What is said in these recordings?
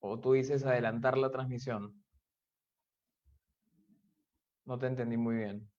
O tú dices adelantar la transmisión. No te entendí muy bien.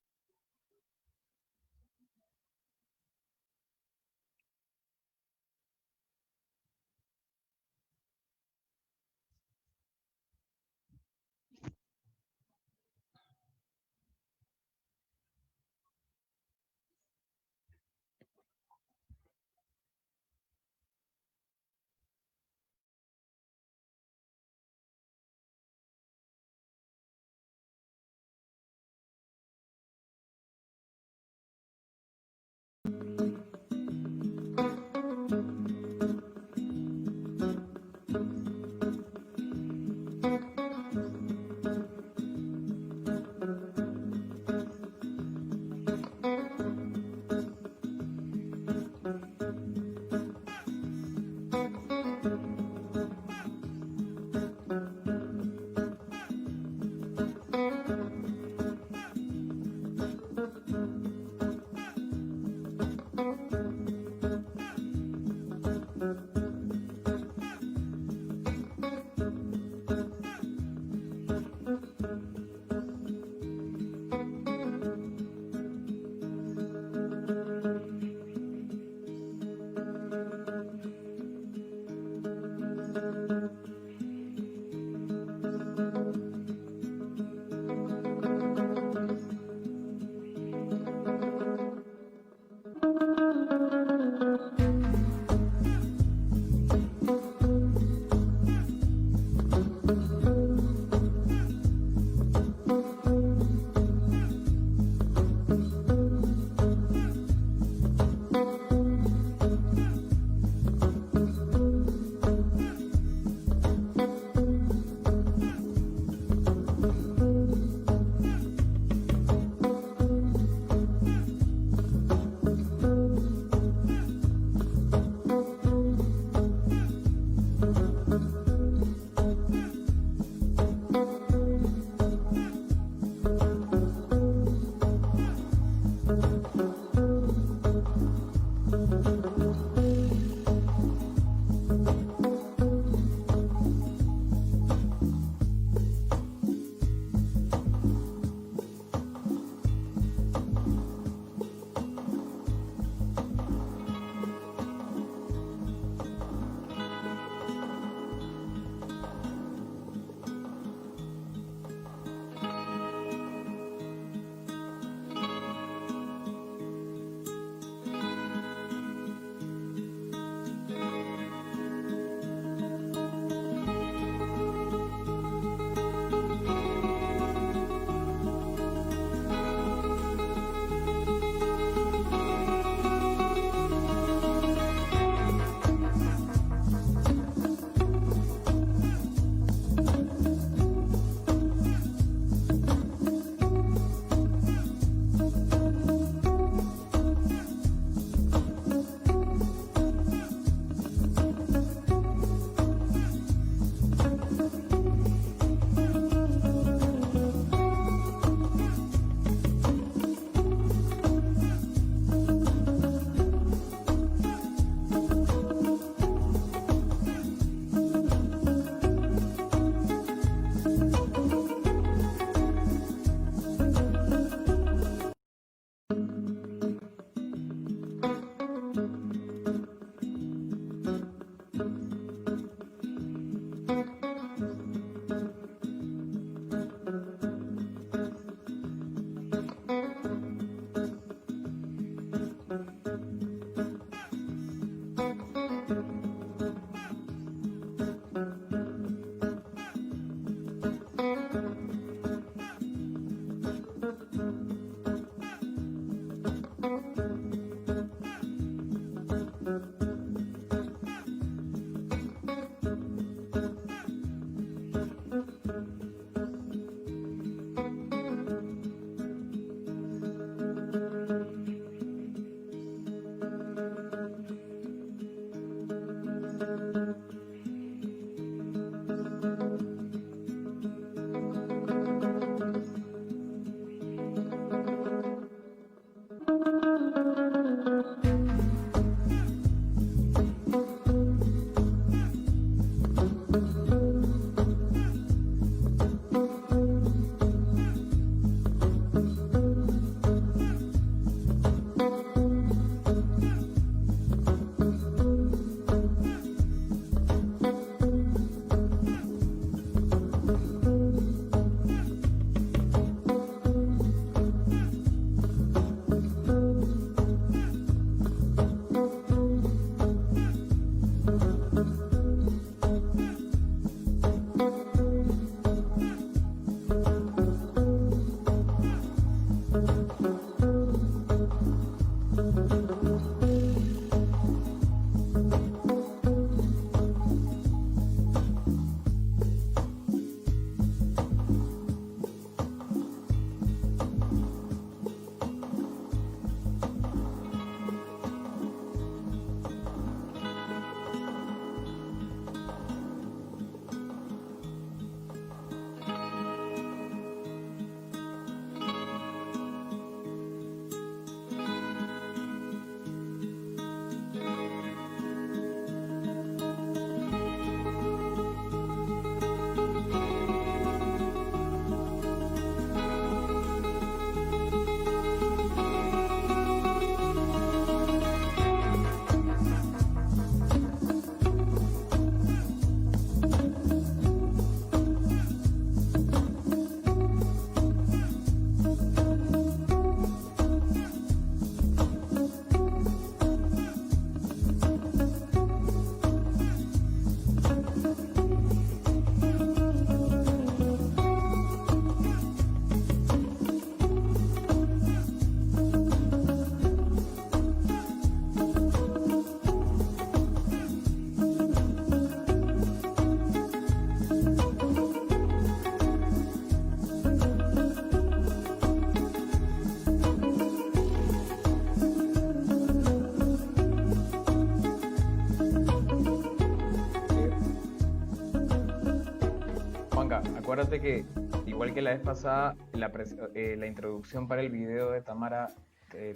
Juanca, acuérdate que, igual que la vez pasada, la introducción para el video de Tamara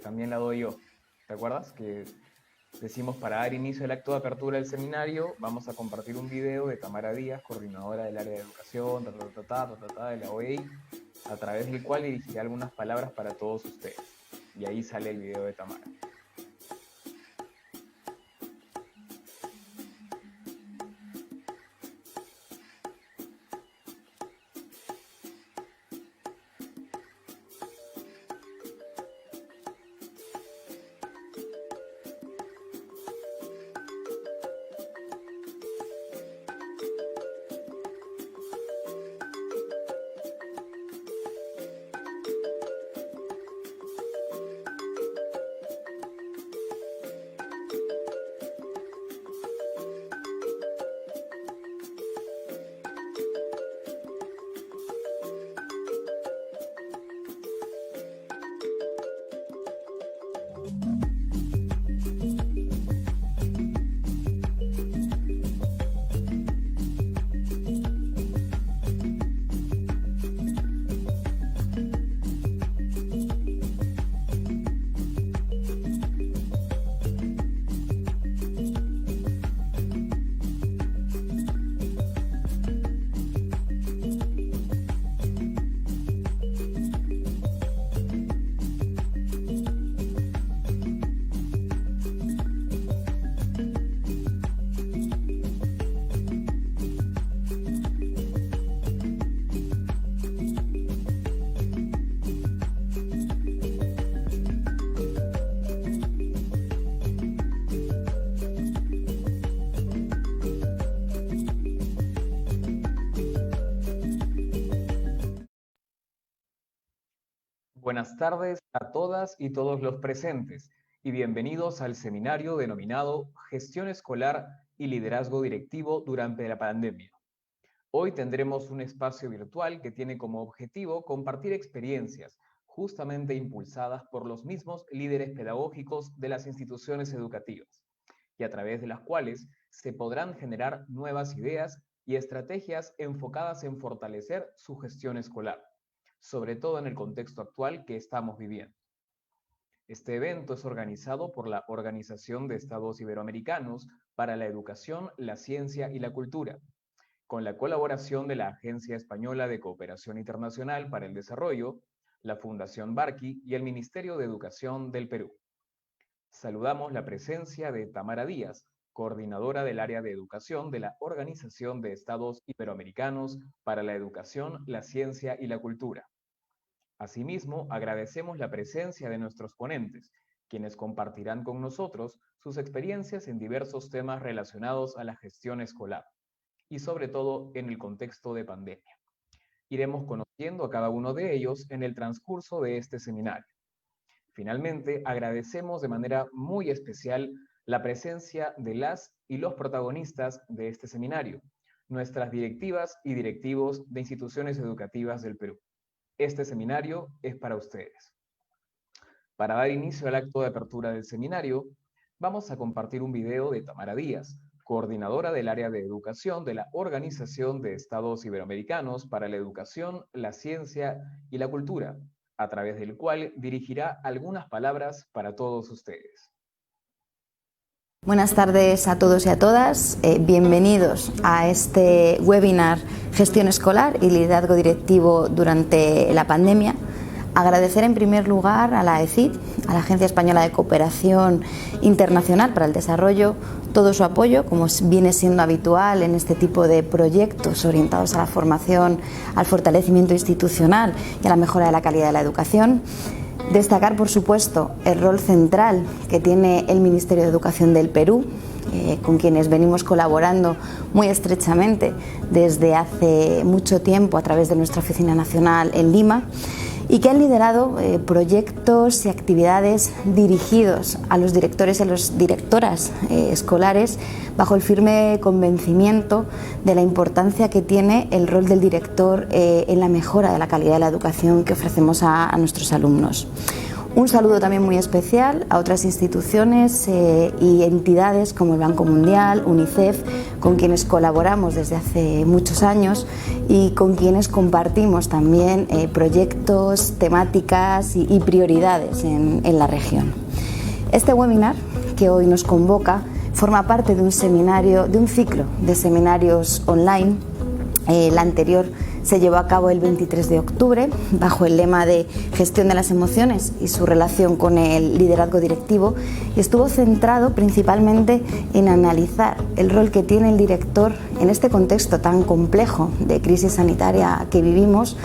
también la doy yo. ¿Te acuerdas? Que decimos, para dar inicio al acto de apertura del seminario, vamos a compartir un video de Tamara Díaz, coordinadora del área de educación, de la OEI, a través del cual dirigiré algunas palabras para todos ustedes. Y ahí sale el video de Tamara. Buenas tardes a todas y todos los presentes y bienvenidos al seminario denominado Gestión Escolar y Liderazgo Directivo durante la Pandemia. Hoy tendremos un espacio virtual que tiene como objetivo compartir experiencias justamente impulsadas por los mismos líderes pedagógicos de las instituciones educativas y a través de las cuales se podrán generar nuevas ideas y estrategias enfocadas en fortalecer su gestión escolar, sobre todo en el contexto actual que estamos viviendo. Este evento es organizado por la Organización de Estados Iberoamericanos para la Educación, la Ciencia y la Cultura, con la colaboración de la Agencia Española de Cooperación Internacional para el Desarrollo, la Fundación Barqui y el Ministerio de Educación del Perú. Saludamos la presencia de Tamara Díaz, coordinadora del área de educación de la Organización de Estados Iberoamericanos para la Educación, la Ciencia y la Cultura. Asimismo, agradecemos la presencia de nuestros ponentes, quienes compartirán con nosotros sus experiencias en diversos temas relacionados a la gestión escolar, y sobre todo en el contexto de pandemia. Iremos conociendo a cada uno de ellos en el transcurso de este seminario. Finalmente, agradecemos de manera muy especial la presencia de las y los protagonistas de este seminario, nuestras directivas y directivos de instituciones educativas del Perú. Este seminario es para ustedes. Para dar inicio al acto de apertura del seminario, vamos a compartir un video de Tamara Díaz, coordinadora del área de educación de la Organización de Estados Iberoamericanos para la Educación, la Ciencia y la Cultura, a través del cual dirigirá algunas palabras para todos ustedes. Buenas tardes a todos y a todas. Bienvenidos a este webinar Gestión Escolar y Liderazgo Directivo durante la pandemia. Agradecer en primer lugar a la AECID, a la Agencia Española de Cooperación Internacional para el Desarrollo, todo su apoyo, como viene siendo habitual en este tipo de proyectos orientados a la formación, al fortalecimiento institucional y a la mejora de la calidad de la educación. Destacar, por supuesto, el rol central que tiene el Ministerio de Educación del Perú con quienes venimos colaborando muy estrechamente desde hace mucho tiempo a través de nuestra oficina nacional en Lima, y que han liderado proyectos y actividades dirigidos a los directores y a las directoras escolares bajo el firme convencimiento de la importancia que tiene el rol del director en la mejora de la calidad de la educación que ofrecemos a nuestros alumnos. Un saludo también muy especial a otras instituciones y entidades como el Banco Mundial, UNICEF, con quienes colaboramos desde hace muchos años y con quienes compartimos también proyectos, temáticas y prioridades en la región. Este webinar que hoy nos convoca forma parte de un seminario, de un ciclo de seminarios online. El anterior se llevó a cabo el 23 de octubre bajo el lema de Gestión de las emociones y su relación con el liderazgo directivo, y estuvo centrado principalmente en analizar el rol que tiene el director en este contexto tan complejo de crisis sanitaria que vivimos,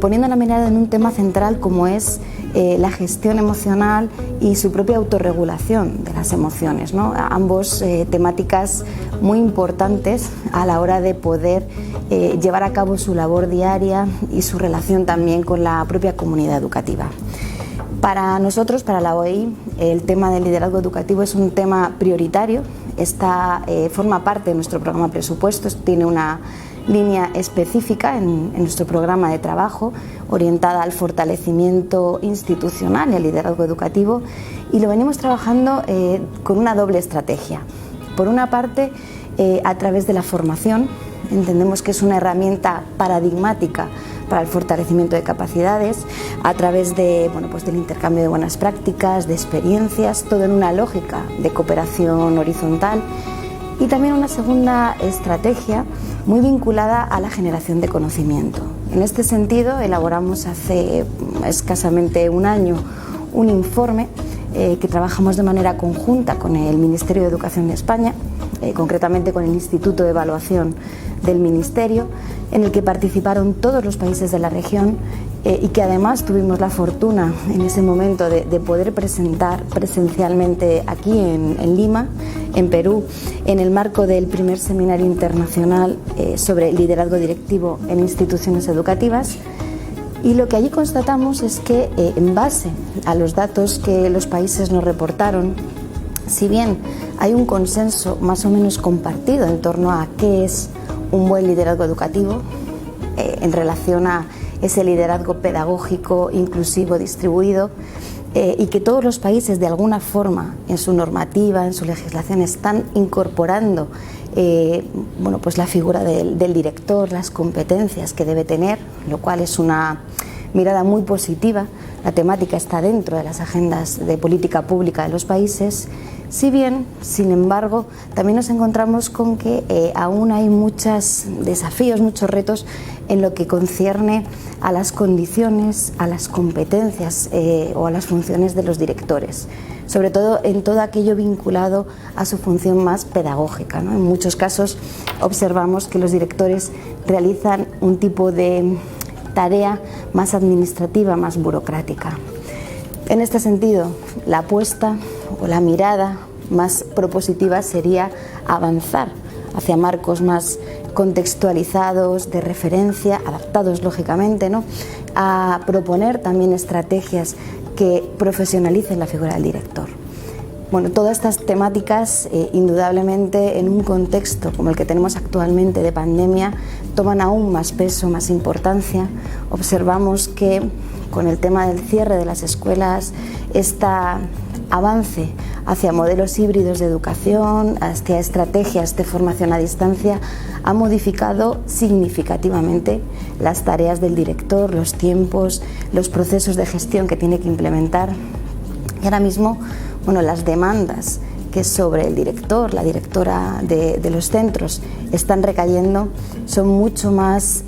poniendo la mirada en un tema central como es la gestión emocional y su propia autorregulación de las emociones, ¿no? Ambos temáticas muy importantes a la hora de poder llevar a cabo su labor diaria y su relación también con la propia comunidad educativa. Para nosotros, para la OEI, el tema del liderazgo educativo es un tema prioritario. Forma parte de nuestro programa de presupuestos, tiene una línea específica en nuestro programa de trabajo orientada al fortalecimiento institucional y al liderazgo educativo, y lo venimos trabajando con una doble estrategia. Por una parte, a través de la formación. Entendemos que es una herramienta paradigmática para el fortalecimiento de capacidades, a través de, del intercambio de buenas prácticas, de experiencias, todo en una lógica de cooperación horizontal. Y también una segunda estrategia muy vinculada a la generación de conocimiento. En este sentido, elaboramos hace escasamente un año un informe que trabajamos de manera conjunta con el Ministerio de Educación de España, concretamente con el Instituto de Evaluación del Ministerio, en el que participaron todos los países de la región y que además tuvimos la fortuna en ese momento de poder presentar presencialmente aquí en Lima, en Perú, en el marco del primer seminario internacional sobre liderazgo directivo en instituciones educativas. Y lo que allí constatamos es que, en base a los datos que los países nos reportaron, si bien hay un consenso más o menos compartido en torno a qué es un buen liderazgo educativo, en relación a ese liderazgo pedagógico, inclusivo, distribuido, y que todos los países de alguna forma en su normativa, en su legislación, están incorporando la figura del director, las competencias que debe tener, lo cual es una mirada muy positiva. La temática está dentro de las agendas de política pública de los países. Si bien, sin embargo, también nos encontramos con que aún hay muchos desafíos, muchos retos en lo que concierne a las condiciones, a las competencias o a las funciones de los directores, sobre todo en todo aquello vinculado a su función más pedagógica, ¿no? En muchos casos observamos que los directores realizan un tipo de tarea más administrativa, más burocrática. En este sentido, la apuesta o la mirada más propositiva sería avanzar hacia marcos más contextualizados, de referencia, adaptados lógicamente, ¿no?, a proponer también estrategias que profesionalicen la figura del director. Bueno, todas estas temáticas, indudablemente, en un contexto como el que tenemos actualmente de pandemia, toman aún más peso, más importancia. Observamos que con el tema del cierre de las escuelas, este avance hacia modelos híbridos de educación, hacia estrategias de formación a distancia, ha modificado significativamente las tareas del director, los tiempos, los procesos de gestión que tiene que implementar. Y ahora mismo, las demandas que sobre el director, la directora de los centros están recayendo son mucho más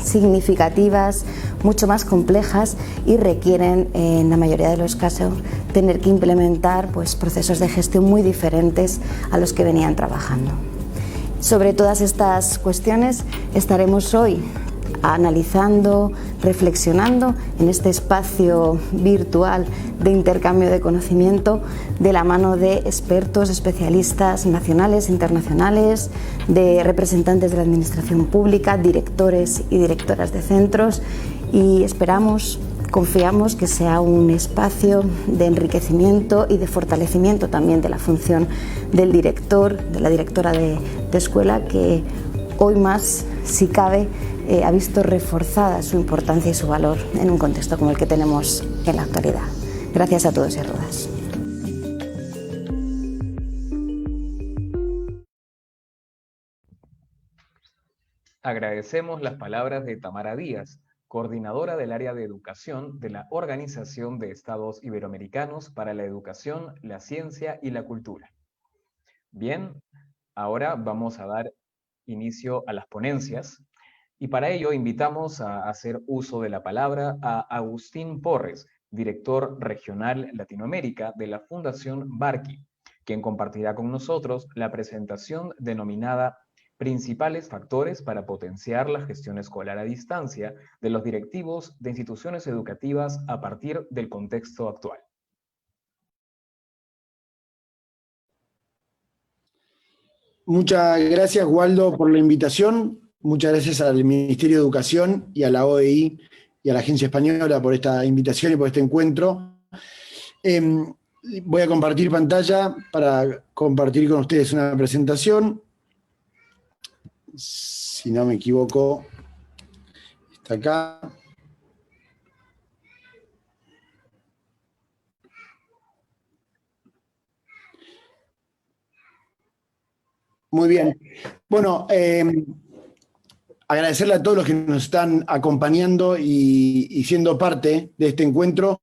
significativas, mucho más complejas, y requieren, en la mayoría de los casos, tener que implementar procesos de gestión muy diferentes a los que venían trabajando. Sobre todas estas cuestiones estaremos hoy analizando, reflexionando en este espacio virtual de intercambio de conocimiento de la mano de expertos, especialistas nacionales, internacionales, de representantes de la administración pública, directores y directoras de centros, y confiamos que sea un espacio de enriquecimiento y de fortalecimiento también de la función del director, de la directora de escuela, que hoy más, si cabe, ha visto reforzada su importancia y su valor en un contexto como el que tenemos en la actualidad. Gracias a todos y a todas. Agradecemos las palabras de Tamara Díaz, coordinadora del área de educación de la Organización de Estados Iberoamericanos para la Educación, la Ciencia y la Cultura. Bien, ahora vamos a dar inicio a las ponencias y para ello invitamos a hacer uso de la palabra a Agustín Porres, director regional Latinoamérica de la Fundación Barqui, quien compartirá con nosotros la presentación denominada Principales factores para potenciar la gestión escolar a distancia de los directivos de instituciones educativas a partir del contexto actual. Muchas gracias, Waldo, por la invitación. Muchas gracias al Ministerio de Educación y a la OEI y a la Agencia Española por esta invitación y por este encuentro. Voy a compartir pantalla para compartir con ustedes una presentación. Si no me equivoco, está acá. Muy bien. Bueno, agradecerle a todos los que nos están acompañando y siendo parte de este encuentro.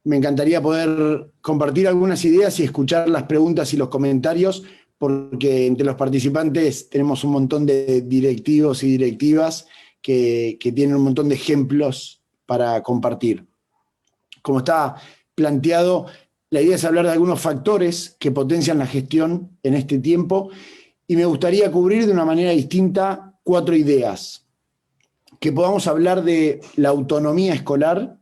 Me encantaría poder compartir algunas ideas y escuchar las preguntas y los comentarios, porque entre los participantes tenemos un montón de directivos y directivas que tienen un montón de ejemplos para compartir. Como está planteado, la idea es hablar de algunos factores que potencian la gestión en este tiempo y me gustaría cubrir de una manera distinta 4 ideas. Que podamos hablar de la autonomía escolar,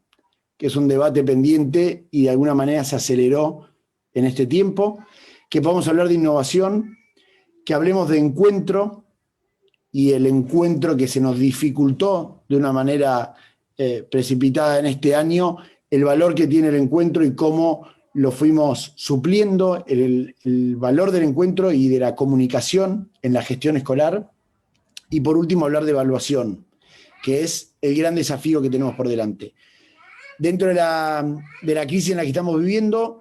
que es un debate pendiente y de alguna manera se aceleró en este tiempo. Que podamos hablar de innovación, que hablemos de encuentro y el encuentro que se nos dificultó de una manera precipitada en este año, el valor que tiene el encuentro y cómo lo fuimos supliendo, el valor del encuentro y de la comunicación en la gestión escolar. Y por último, hablar de evaluación, que es el gran desafío que tenemos por delante. Dentro de la crisis en la que estamos viviendo,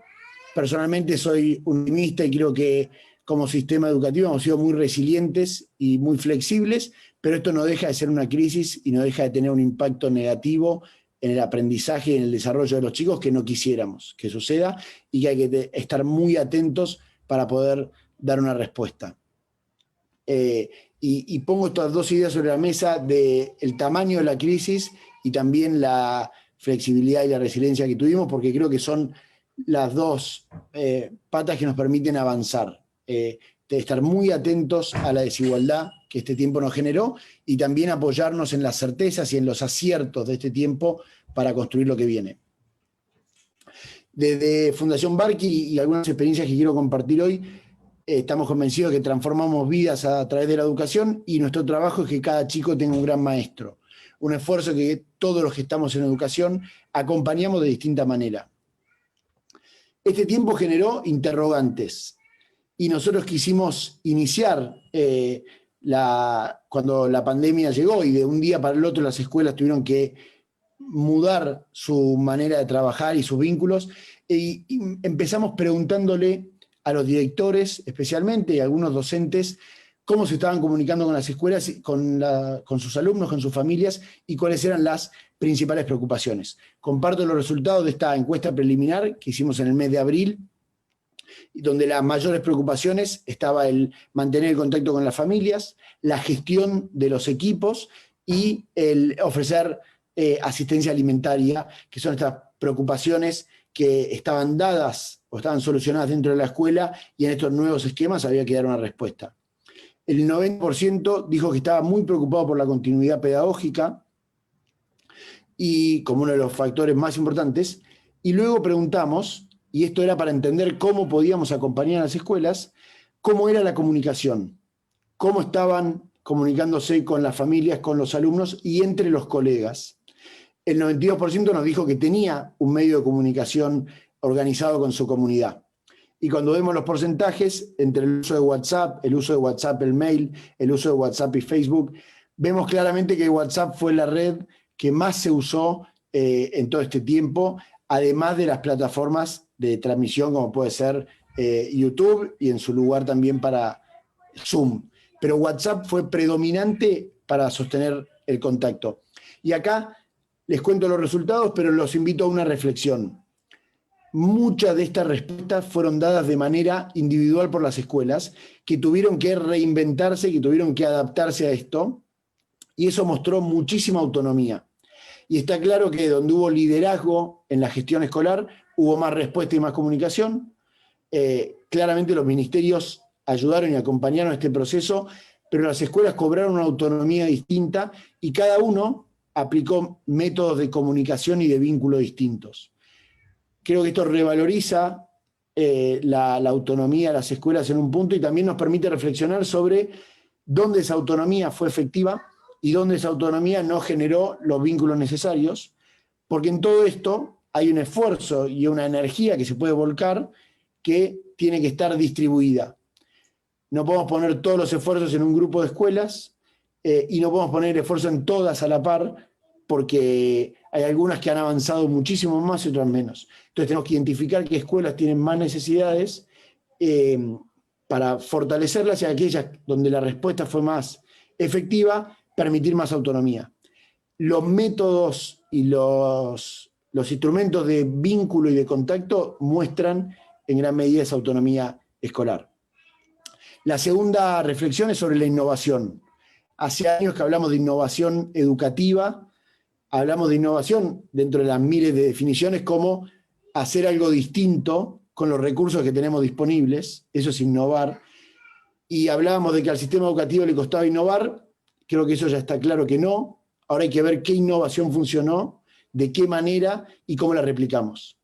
personalmente soy optimista y creo que como sistema educativo hemos sido muy resilientes y muy flexibles, pero esto no deja de ser una crisis y no deja de tener un impacto negativo en el aprendizaje y en el desarrollo de los chicos que no quisiéramos que suceda y que hay que estar muy atentos para poder dar una respuesta. Y pongo estas 2 ideas sobre la mesa del tamaño de la crisis y también la flexibilidad y la resiliencia que tuvimos, porque creo que son las 2 patas que nos permiten avanzar. De estar muy atentos a la desigualdad que este tiempo nos generó y también apoyarnos en las certezas y en los aciertos de este tiempo para construir lo que viene. Desde Fundación Barqui y algunas experiencias que quiero compartir hoy, estamos convencidos de que transformamos vidas a través de la educación y nuestro trabajo es que cada chico tenga un gran maestro. Un esfuerzo que todos los que estamos en educación acompañamos de distinta manera. Este tiempo generó interrogantes y nosotros quisimos iniciar cuando la pandemia llegó y de un día para el otro las escuelas tuvieron que mudar su manera de trabajar y sus vínculos y empezamos preguntándole a los directores especialmente y a algunos docentes cómo se estaban comunicando con las escuelas, con sus alumnos, con sus familias y cuáles eran las principales preocupaciones. Comparto los resultados de esta encuesta preliminar que hicimos en el mes de abril, donde las mayores preocupaciones estaba el mantener el contacto con las familias, la gestión de los equipos y el ofrecer asistencia alimentaria, que son estas preocupaciones que estaban dadas o estaban solucionadas dentro de la escuela y en estos nuevos esquemas había que dar una respuesta. el 90% dijo que estaba muy preocupado por la continuidad pedagógica y como uno de los factores más importantes. Y luego preguntamos, y esto era para entender cómo podíamos acompañar a las escuelas, cómo era la comunicación, cómo estaban comunicándose con las familias, con los alumnos y entre los colegas. El 92% nos dijo que tenía un medio de comunicación organizado con su comunidad. Y cuando vemos los porcentajes entre el uso de WhatsApp, el mail, el uso de WhatsApp y Facebook, vemos claramente que WhatsApp fue la red que más se usó en todo este tiempo, además de las plataformas de transmisión como puede ser YouTube y en su lugar también para Zoom. Pero WhatsApp fue predominante para sostener el contacto. Y acá les cuento los resultados, pero los invito a una reflexión. Muchas de estas respuestas fueron dadas de manera individual por las escuelas, que tuvieron que reinventarse, que tuvieron que adaptarse a esto, y eso mostró muchísima autonomía. Y está claro que donde hubo liderazgo en la gestión escolar, hubo más respuesta y más comunicación. Claramente los ministerios ayudaron y acompañaron este proceso, pero las escuelas cobraron una autonomía distinta y cada uno aplicó métodos de comunicación y de vínculo distintos. Creo que esto revaloriza la autonomía de las escuelas en un punto y también nos permite reflexionar sobre dónde esa autonomía fue efectiva y dónde esa autonomía no generó los vínculos necesarios, porque en todo esto hay un esfuerzo y una energía que se puede volcar que tiene que estar distribuida. No podemos poner todos los esfuerzos en un grupo de escuelas y no podemos poner esfuerzo en todas a la par, porque hay algunas que han avanzado muchísimo más y otras menos. Entonces tenemos que identificar qué escuelas tienen más necesidades para fortalecerlas y aquellas donde la respuesta fue más efectiva, permitir más autonomía. Los métodos y los instrumentos de vínculo y de contacto muestran en gran medida esa autonomía escolar. La segunda reflexión es sobre la innovación. Hace años que hablamos de innovación educativa, hablamos de innovación dentro de las miles de definiciones como hacer algo distinto con los recursos que tenemos disponibles, eso es innovar, y hablábamos de que al sistema educativo le costaba innovar, creo que eso ya está claro que no, ahora hay que ver qué innovación funcionó, de qué manera y cómo la replicamos.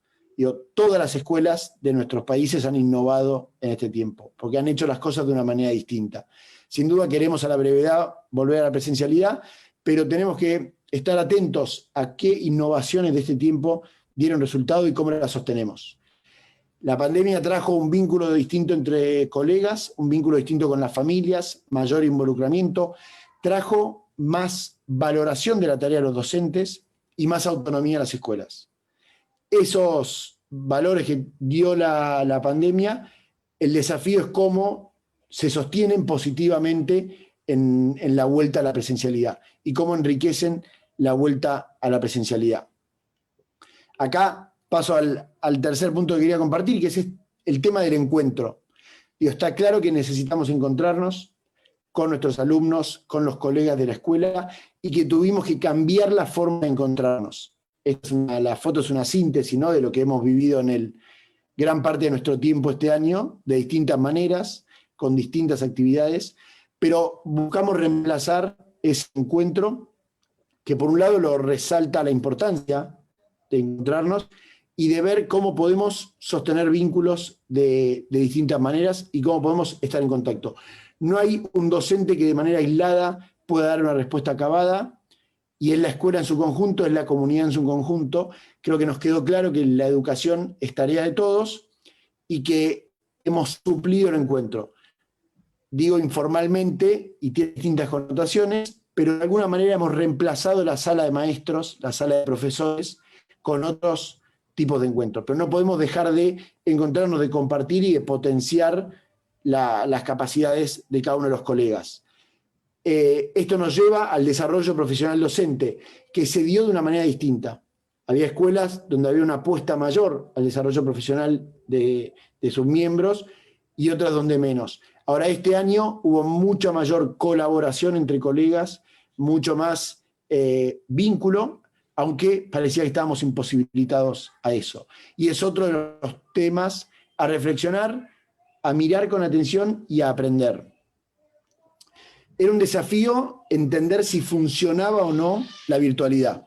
Todas las escuelas de nuestros países han innovado en este tiempo, porque han hecho las cosas de una manera distinta. Sin duda queremos a la brevedad volver a la presencialidad, pero tenemos que estar atentos a qué innovaciones de este tiempo dieron resultado y cómo las sostenemos. La pandemia trajo un vínculo distinto entre colegas, un vínculo distinto con las familias, mayor involucramiento, trajo más valoración de la tarea de los docentes y más autonomía a las escuelas. Esos valores que dio la pandemia, el desafío es cómo se sostienen positivamente en la vuelta a la presencialidad y cómo enriquecen la vuelta a la presencialidad. Acá paso al tercer punto que quería compartir, que es el tema del encuentro. Está claro que necesitamos encontrarnos con nuestros alumnos, con los colegas de la escuela, y que tuvimos que cambiar la forma de encontrarnos. La foto es una síntesis, ¿no?, de lo que hemos vivido en gran parte de nuestro tiempo este año, de distintas maneras, con distintas actividades, pero buscamos reemplazar ese encuentro, que por un lado lo resalta la importancia de encontrarnos y de ver cómo podemos sostener vínculos de distintas maneras y cómo podemos estar en contacto. No hay un docente que de manera aislada pueda dar una respuesta acabada, y es la escuela en su conjunto, es la comunidad en su conjunto. Creo que nos quedó claro que la educación es tarea de todos y que hemos suplido el encuentro. Digo informalmente y tiene distintas connotaciones, pero de alguna manera hemos reemplazado la sala de maestros, la sala de profesores, con otros tipos de encuentros. Pero no podemos dejar de encontrarnos, de compartir y de potenciar las capacidades de cada uno de los colegas. Esto nos lleva al desarrollo profesional docente, que se dio de una manera distinta. Había escuelas donde había una apuesta mayor al desarrollo profesional de sus miembros y otras donde menos. Ahora, este año hubo mucha mayor colaboración entre colegas, mucho más vínculo, aunque parecía que estábamos imposibilitados a eso. Y es otro de los temas a reflexionar, a mirar con atención y a aprender. era un desafío entender si funcionaba o no la virtualidad.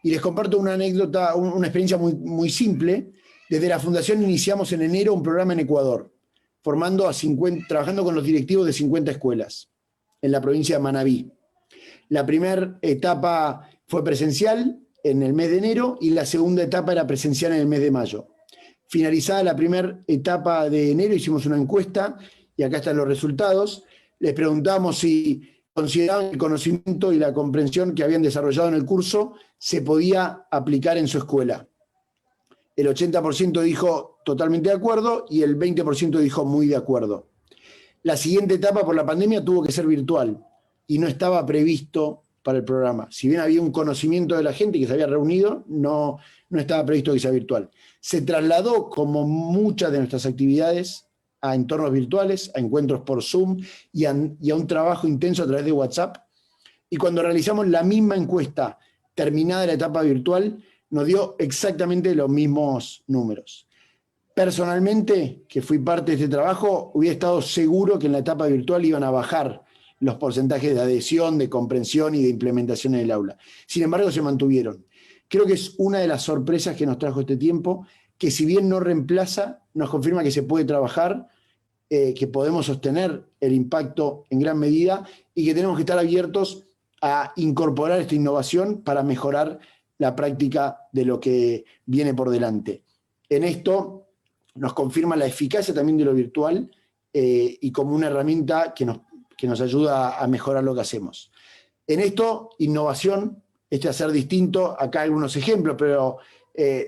Y les comparto una anécdota, una experiencia muy, muy simple. Desde la Fundación iniciamos en enero un programa en Ecuador, trabajando con los directivos de 50 escuelas en la provincia de Manabí. La primera etapa fue presencial en el mes de enero y la segunda etapa era presencial en el mes de mayo. Finalizada la primera etapa de enero, hicimos una encuesta y acá están los resultados. Les preguntamos si consideraban que el conocimiento y la comprensión que habían desarrollado en el curso se podía aplicar en su escuela. El 80% dijo totalmente de acuerdo y el 20% dijo muy de acuerdo. La siguiente etapa por la pandemia tuvo que ser virtual y no estaba previsto para el programa. Si bien había un conocimiento de la gente que se había reunido, no estaba previsto que sea virtual. Se trasladó, como muchas de nuestras actividades, a entornos virtuales, a encuentros por Zoom y a un trabajo intenso a través de WhatsApp. Y cuando realizamos la misma encuesta terminada la etapa virtual, nos dio exactamente los mismos números. Personalmente, que fui parte de este trabajo, hubiera estado seguro que en la etapa virtual iban a bajar los porcentajes de adhesión, de comprensión y de implementación en el aula. Sin embargo, se mantuvieron. Creo que es una de las sorpresas que nos trajo este tiempo, que si bien no reemplaza, nos confirma que se puede trabajar, que podemos sostener el impacto en gran medida y que tenemos que estar abiertos a incorporar esta innovación para mejorar la práctica de lo que viene por delante. En esto nos confirma la eficacia también de lo virtual y como una herramienta que nos ayuda a mejorar lo que hacemos. En esto, innovación, hacer distinto, acá algunos ejemplos, pero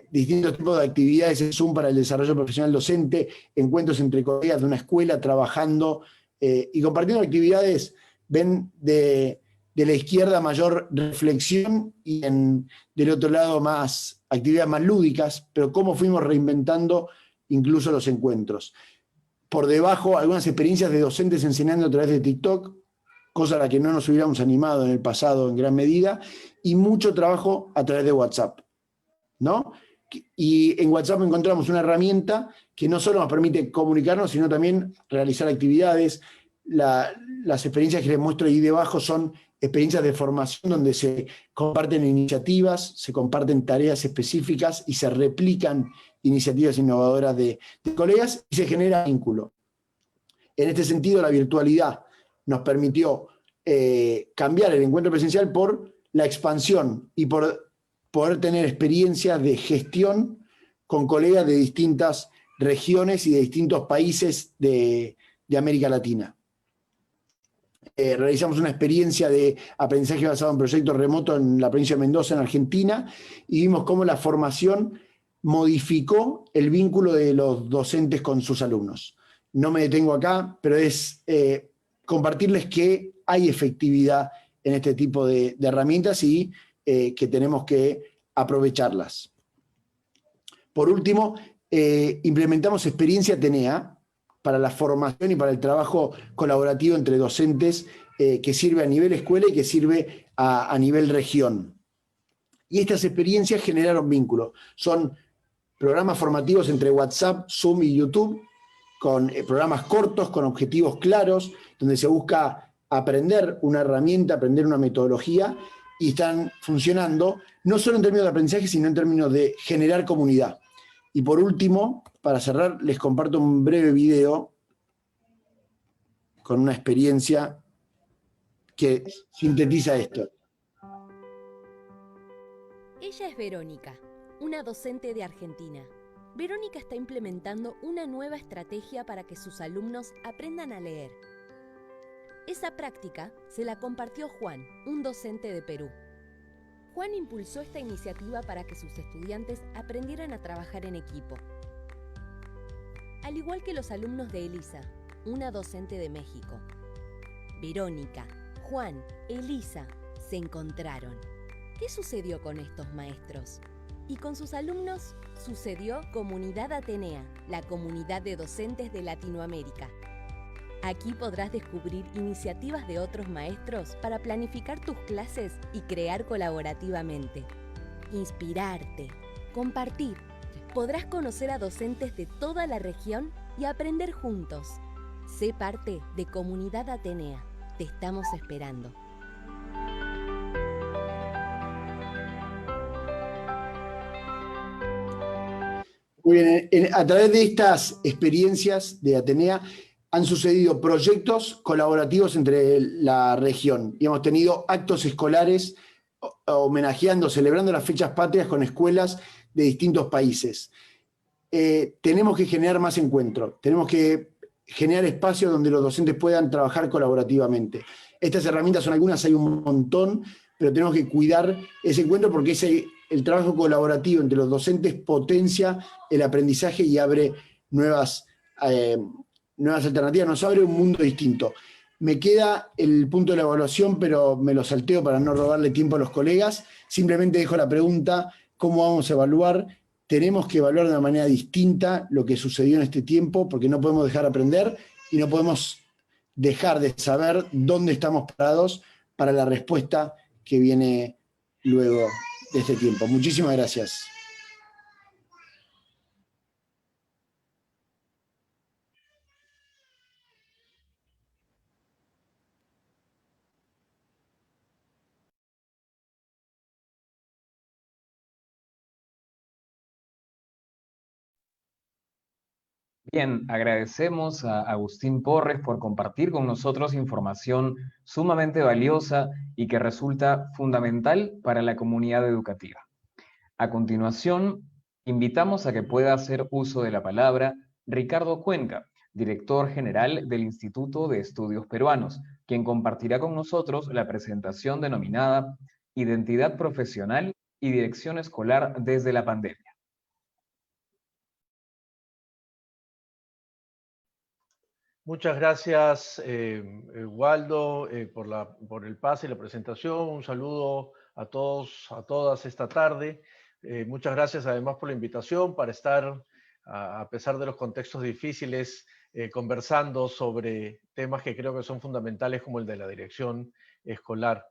distintos tipos de actividades en Zoom para el desarrollo profesional docente, encuentros entre colegas de una escuela trabajando y compartiendo actividades, ven de la izquierda mayor reflexión y del otro lado más actividades más lúdicas, pero cómo fuimos reinventando incluso los encuentros. Por debajo, algunas experiencias de docentes enseñando a través de TikTok, cosa a la que no nos hubiéramos animado en el pasado en gran medida, y mucho trabajo a través de WhatsApp, ¿no? Y en WhatsApp encontramos una herramienta que no solo nos permite comunicarnos, sino también realizar actividades. Las experiencias que les muestro ahí debajo son experiencias de formación donde se comparten iniciativas, se comparten tareas específicas y se replican iniciativas innovadoras de colegas y se genera vínculo. En este sentido, la virtualidad nos permitió cambiar el encuentro presencial por la expansión y por poder tener experiencias de gestión con colegas de distintas regiones y de distintos países de América Latina. Realizamos una experiencia de aprendizaje basado en proyectos remotos en la provincia de Mendoza, en Argentina, y vimos cómo la formación modificó el vínculo de los docentes con sus alumnos. No me detengo acá, pero es compartirles que hay efectividad en este tipo de herramientas y que tenemos que aprovecharlas. Por último, implementamos Experiencia Atenea para la formación y para el trabajo colaborativo entre docentes que sirve a nivel escuela y que sirve a nivel región. Y estas experiencias generaron vínculos. Son programas formativos entre WhatsApp, Zoom y YouTube, con programas cortos, con objetivos claros, donde se busca aprender una herramienta, aprender una metodología, y están funcionando, no solo en términos de aprendizaje, sino en términos de generar comunidad. Y por último, para cerrar, les comparto un breve video con una experiencia que sintetiza esto. Ella es Verónica, una docente de Argentina. Verónica está implementando una nueva estrategia para que sus alumnos aprendan a leer. Esa práctica se la compartió Juan, un docente de Perú. Juan impulsó esta iniciativa para que sus estudiantes aprendieran a trabajar en equipo. Al igual que los alumnos de Elisa, una docente de México. Verónica, Juan, Elisa se encontraron. ¿Qué sucedió con estos maestros? Y con sus alumnos sucedió Comunidad Atenea, la comunidad de docentes de Latinoamérica. Aquí podrás descubrir iniciativas de otros maestros para planificar tus clases y crear colaborativamente. Inspirarte, compartir. Podrás conocer a docentes de toda la región y aprender juntos. Sé parte de Comunidad Atenea. Te estamos esperando. Muy bien, a través de estas experiencias de Atenea han sucedido proyectos colaborativos entre la región y hemos tenido actos escolares homenajeando, celebrando las fechas patrias con escuelas de distintos países. Tenemos que generar más encuentros, tenemos que generar espacios donde los docentes puedan trabajar colaborativamente. Estas herramientas son algunas, hay un montón, pero tenemos que cuidar ese encuentro porque el trabajo colaborativo entre los docentes potencia el aprendizaje y abre nuevas alternativas, nos abre un mundo distinto. Me queda el punto de la evaluación, pero me lo salteo para no robarle tiempo a los colegas. Simplemente dejo la pregunta, ¿cómo vamos a evaluar? Tenemos que evaluar de una manera distinta lo que sucedió en este tiempo, porque no podemos dejar de aprender y no podemos dejar de saber dónde estamos parados para la respuesta que viene luego de este tiempo. Muchísimas gracias. Bien, agradecemos a Agustín Porres por compartir con nosotros información sumamente valiosa y que resulta fundamental para la comunidad educativa. A continuación, invitamos a que pueda hacer uso de la palabra Ricardo Cuenca, director general del Instituto de Estudios Peruanos, quien compartirá con nosotros la presentación denominada Identidad Profesional y Dirección Escolar desde la Pandemia. Muchas gracias, Waldo, por el pase y la presentación. Un saludo a todos, a todas esta tarde. Muchas gracias además por la invitación para estar, a pesar de los contextos difíciles, conversando sobre temas que creo que son fundamentales como el de la dirección escolar.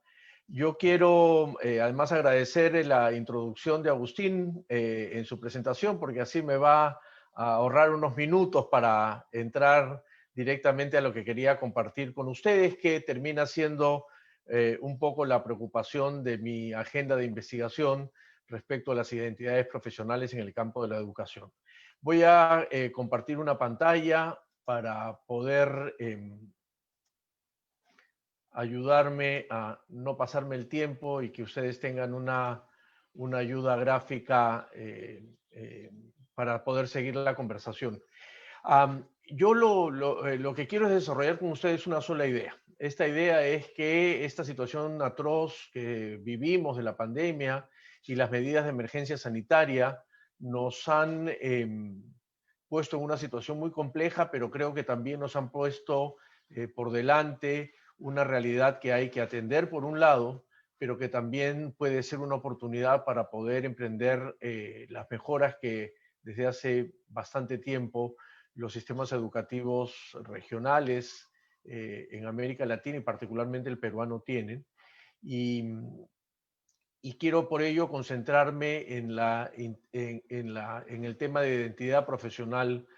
Yo quiero además agradecer la introducción de Agustín en su presentación, porque así me va a ahorrar unos minutos para entrar directamente a lo que quería compartir con ustedes, que termina siendo un poco la preocupación de mi agenda de investigación respecto a las identidades profesionales en el campo de la educación. Voy a compartir una pantalla para poder ayudarme a no pasarme el tiempo y que ustedes tengan una ayuda gráfica para poder seguir la conversación. Yo lo que quiero es desarrollar con ustedes una sola idea. Esta idea es que esta situación atroz que vivimos de la pandemia y las medidas de emergencia sanitaria nos han puesto en una situación muy compleja, pero creo que también nos han puesto por delante una realidad que hay que atender por un lado, pero que también puede ser una oportunidad para poder emprender las mejoras que desde hace bastante tiempo los sistemas educativos regionales en América Latina y particularmente el peruano tienen. Y quiero por ello concentrarme en el tema de identidad profesional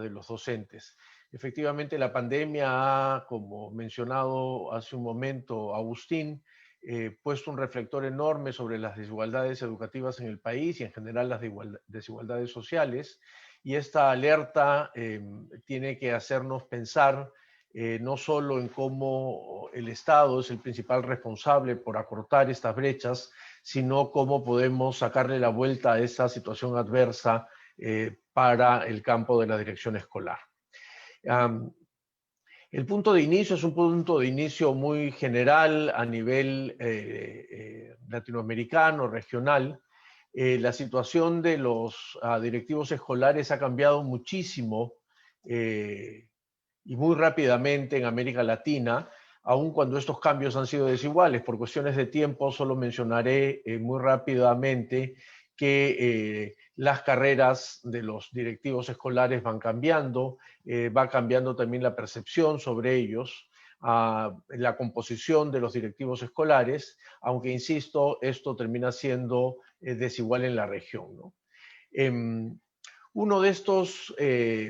de los docentes. Efectivamente, la pandemia ha, como mencionado hace un momento Agustín, puesto un reflector enorme sobre las desigualdades educativas en el país y en general las desigualdades sociales. Y esta alerta tiene que hacernos pensar no solo en cómo el Estado es el principal responsable por acortar estas brechas, sino cómo podemos sacarle la vuelta a esa situación adversa para el campo de la dirección escolar. El punto de inicio es un punto de inicio muy general a nivel latinoamericano, regional. La situación de los directivos escolares ha cambiado muchísimo y muy rápidamente en América Latina, aun cuando estos cambios han sido desiguales. Por cuestiones de tiempo solo mencionaré muy rápidamente que las carreras de los directivos escolares van cambiando, va cambiando también la percepción sobre ellos, la composición de los directivos escolares, aunque insisto, esto termina siendo desigual en la región, ¿no? Uno de estos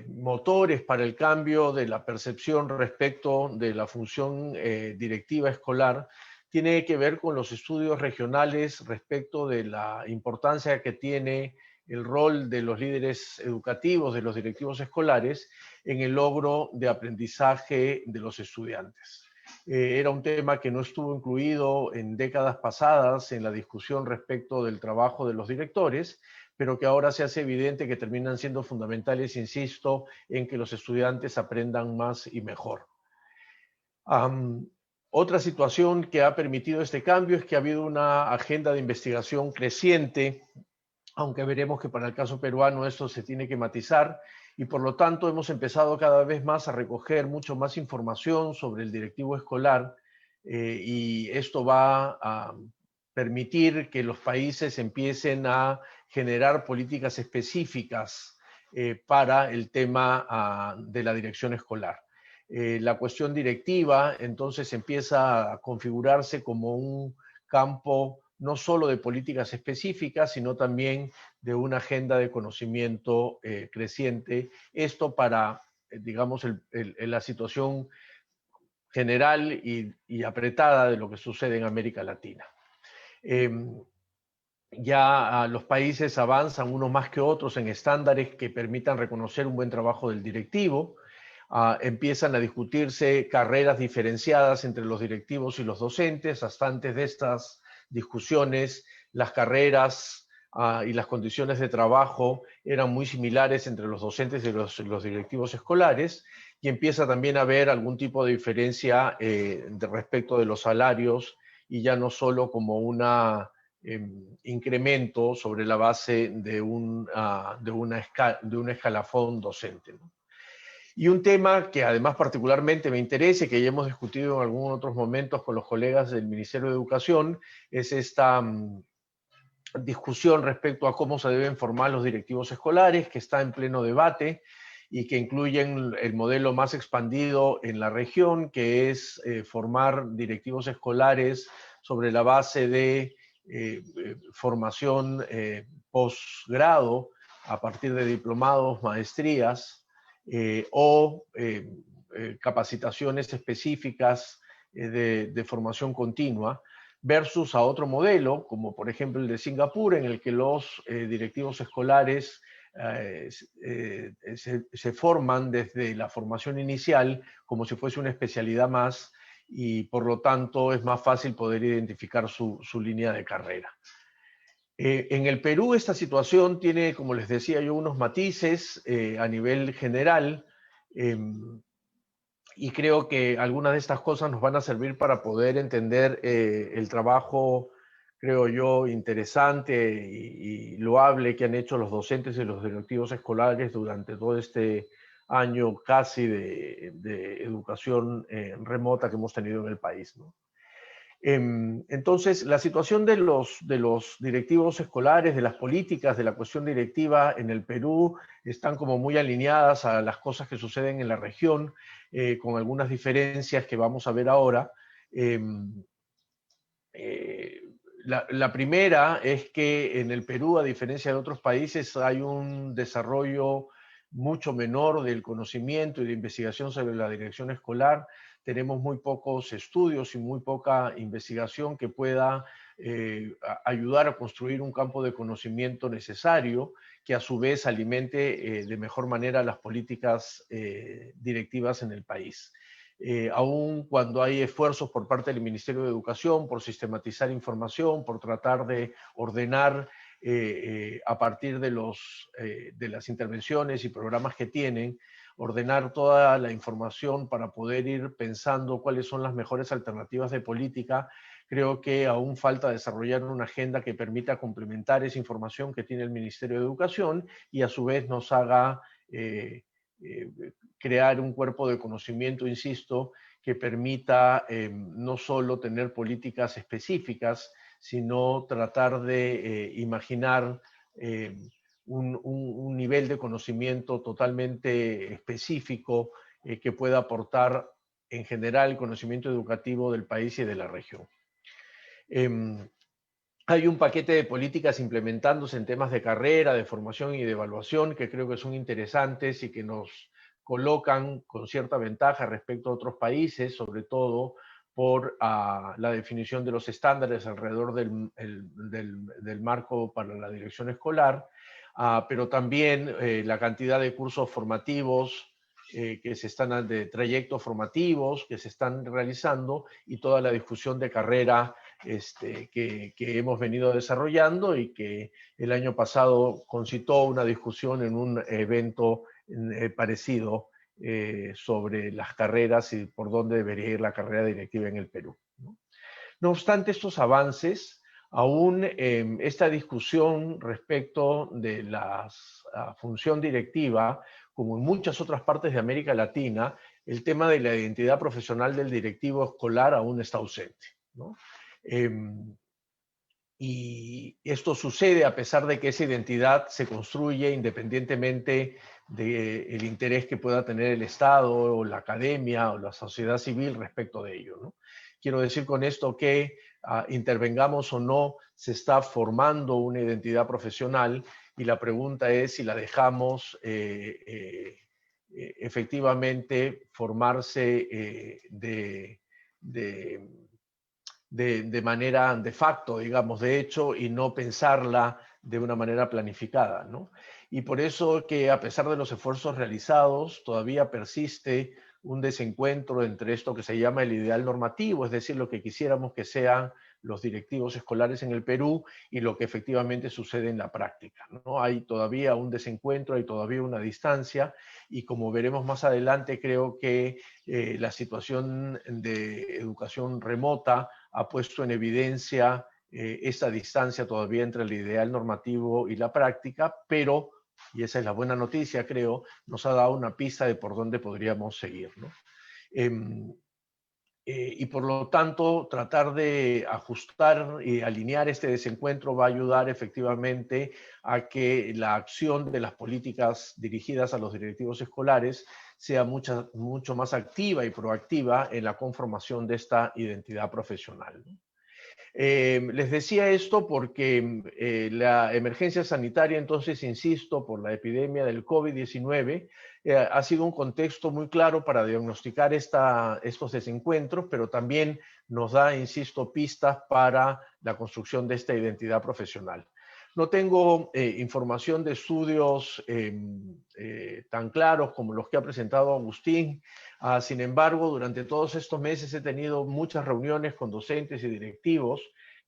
motores para el cambio de la percepción respecto de la función directiva escolar tiene que ver con los estudios regionales respecto de la importancia que tiene el rol de los líderes educativos, de los directivos escolares, en el logro de aprendizaje de los estudiantes. Era un tema que no estuvo incluido en décadas pasadas en la discusión respecto del trabajo de los directores, pero que ahora se hace evidente que terminan siendo fundamentales, insisto, en que los estudiantes aprendan más y mejor. Otra situación que ha permitido este cambio es que ha habido una agenda de investigación creciente, aunque veremos que para el caso peruano esto se tiene que matizar, y por lo tanto hemos empezado cada vez más a recoger mucho más información sobre el directivo escolar, y esto va a permitir que los países empiecen a generar políticas específicas para el tema de la dirección escolar. La cuestión directiva entonces empieza a configurarse como un campo no solo de políticas específicas, sino también de una agenda de conocimiento creciente. Esto para, digamos, la situación general y apretada de lo que sucede en América Latina. Ya los países avanzan unos más que otros en estándares que permitan reconocer un buen trabajo del directivo. Empiezan a discutirse carreras diferenciadas entre los directivos y los docentes. Hasta antes de estas discusiones, las carreras y las condiciones de trabajo eran muy similares entre los docentes y los directivos escolares, y empieza también a haber algún tipo de diferencia respecto de los salarios, y ya no solo como un incremento sobre la base de un escalafón docente, ¿no? Y un tema que además particularmente me interesa y que ya hemos discutido en algunos otros momentos con los colegas del Ministerio de Educación es esta discusión respecto a cómo se deben formar los directivos escolares, que está en pleno debate y que incluyen el modelo más expandido en la región, que es formar directivos escolares sobre la base de formación posgrado a partir de diplomados, maestrías, o capacitaciones específicas de formación continua, versus a otro modelo, como por ejemplo el de Singapur, en el que los directivos escolares se forman desde la formación inicial como si fuese una especialidad más, y por lo tanto es más fácil poder identificar su línea de carrera. En el Perú esta situación tiene, como les decía yo, unos matices a nivel general, y creo que algunas de estas cosas nos van a servir para poder entender el trabajo, creo yo, interesante y loable que han hecho los docentes y los directivos escolares durante todo este año casi de educación remota que hemos tenido en el país, ¿no? Entonces, la situación de los directivos escolares, de las políticas, de la cuestión directiva en el Perú, están como muy alineadas a las cosas que suceden en la región, con algunas diferencias que vamos a ver ahora. La primera es que en el Perú, a diferencia de otros países, hay un desarrollo mucho menor del conocimiento y de investigación sobre la dirección escolar. Tenemos muy pocos estudios y muy poca investigación que pueda ayudar a construir un campo de conocimiento necesario que a su vez alimente de mejor manera las políticas directivas en el país. Aun cuando hay esfuerzos por parte del Ministerio de Educación por sistematizar información, por tratar de ordenar a partir de las intervenciones y programas que tienen, ordenar toda la información para poder ir pensando cuáles son las mejores alternativas de política. Creo que aún falta desarrollar una agenda que permita complementar esa información que tiene el Ministerio de Educación y a su vez nos haga crear un cuerpo de conocimiento, insisto, que permita no solo tener políticas específicas, sino tratar de imaginar un nivel de conocimiento totalmente específico que pueda aportar en general el conocimiento educativo del país y de la región. Hay un paquete de políticas implementándose en temas de carrera, de formación y de evaluación que creo que son interesantes y que nos colocan con cierta ventaja respecto a otros países, sobre todo por la definición de los estándares alrededor del marco para la dirección escolar, pero también la cantidad de cursos formativos que se están, de trayectos formativos que se están realizando y toda la discusión de carrera que hemos venido desarrollando y que el año pasado concitó una discusión en un evento parecido sobre las carreras y por dónde debería ir la carrera directiva en el Perú, ¿no? No obstante estos avances, aún esta discusión respecto de la función directiva, como en muchas otras partes de América Latina, el tema de la identidad profesional del directivo escolar aún está ausente, ¿no? Y esto sucede a pesar de que esa identidad se construye independientemente del interés que pueda tener el Estado o la academia o la sociedad civil respecto de ello, ¿no? Quiero decir con esto que intervengamos o no, se está formando una identidad profesional y la pregunta es si la dejamos efectivamente formarse de manera de facto, digamos, de hecho, y no pensarla de una manera planificada, ¿no? Y por eso que a pesar de los esfuerzos realizados, todavía persiste un desencuentro entre esto que se llama el ideal normativo, es decir, lo que quisiéramos que sean los directivos escolares en el Perú y lo que efectivamente sucede en la práctica, ¿no? Hay todavía un desencuentro, hay todavía una distancia y como veremos más adelante, creo que la situación de educación remota ha puesto en evidencia esta distancia todavía entre el ideal normativo y la práctica, pero, y esa es la buena noticia, creo, nos ha dado una pista de por dónde podríamos seguir, ¿no? Y por lo tanto, tratar de ajustar y alinear este desencuentro va a ayudar efectivamente a que la acción de las políticas dirigidas a los directivos escolares sea mucho más activa y proactiva en la conformación de esta identidad profesional, ¿no? Les decía esto porque la emergencia sanitaria, entonces, insisto, por la epidemia del COVID-19, ha sido un contexto muy claro para diagnosticar estos desencuentros, pero también nos da, insisto, pistas para la construcción de esta identidad profesional. No tengo información de estudios tan claros como los que ha presentado Agustín. Sin embargo, durante todos estos meses he tenido muchas reuniones con docentes y directivos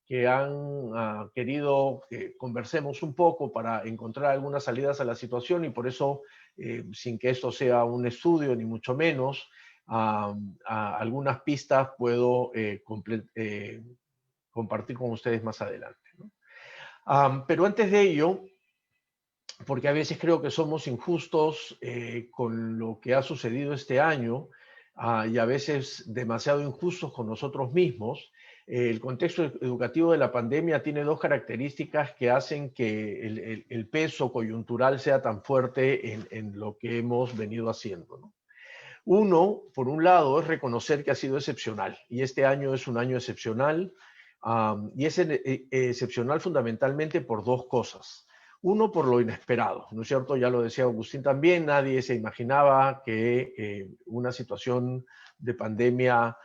que han querido que conversemos un poco para encontrar algunas salidas a la situación y por eso, sin que esto sea un estudio ni mucho menos, algunas pistas puedo compartir con ustedes más adelante, ¿no? Pero antes de ello, porque a veces creo que somos injustos con lo que ha sucedido este año y a veces demasiado injustos con nosotros mismos. El contexto educativo de la pandemia tiene dos características que hacen que el peso coyuntural sea tan fuerte en lo que hemos venido haciendo, ¿no? Uno, por un lado, es reconocer que ha sido excepcional y este año es un año excepcional y es excepcional fundamentalmente por dos cosas. Uno, por lo inesperado, ¿no es cierto? Ya lo decía Agustín también, nadie se imaginaba que una situación de pandemia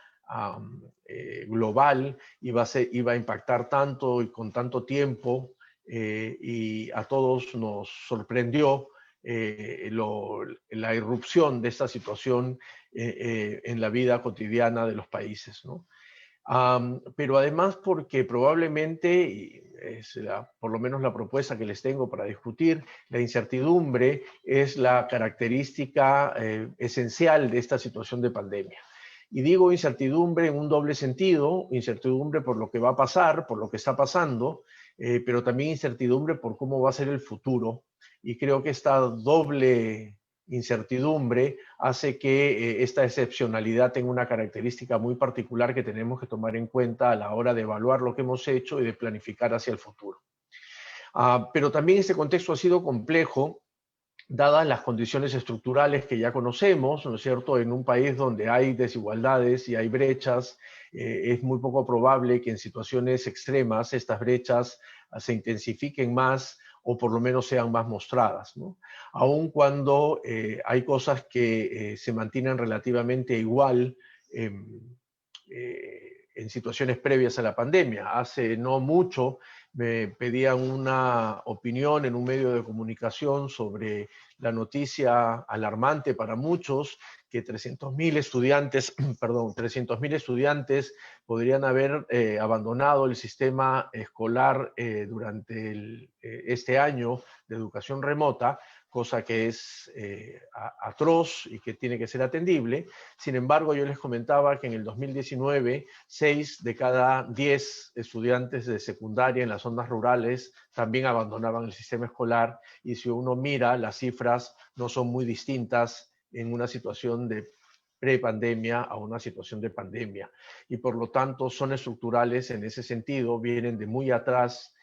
global iba a impactar tanto y con tanto tiempo y a todos nos sorprendió la irrupción de esta situación en la vida cotidiana de los países, ¿no? Pero además porque probablemente, y es por lo menos la propuesta que les tengo para discutir, la incertidumbre es la característica esencial de esta situación de pandemia. Y digo incertidumbre en un doble sentido, incertidumbre por lo que va a pasar, por lo que está pasando, pero también incertidumbre por cómo va a ser el futuro. Y creo que esta doble incertidumbre hace que esta excepcionalidad tenga una característica muy particular que tenemos que tomar en cuenta a la hora de evaluar lo que hemos hecho y de planificar hacia el futuro. Pero también este contexto ha sido complejo dadas las condiciones estructurales que ya conocemos, ¿no es cierto? En un país donde hay desigualdades y hay brechas, es muy poco probable que en situaciones extremas estas brechas se intensifiquen más o por lo menos sean más mostradas, ¿no? Aun cuando hay cosas que se mantienen relativamente igual en situaciones previas a la pandemia. Hace no mucho me pedían una opinión en un medio de comunicación sobre la noticia alarmante para muchos que 300.000 estudiantes, perdón, 300.000 estudiantes podrían haber abandonado el sistema escolar durante este año de educación remota, cosa que es atroz y que tiene que ser atendible. Sin embargo, yo les comentaba que en el 2019, 6 de cada 10 estudiantes de secundaria en las zonas rurales también abandonaban el sistema escolar, y si uno mira, las cifras no son muy distintas en una situación de prepandemia a una situación de pandemia, y por lo tanto son estructurales en ese sentido, vienen de muy atrás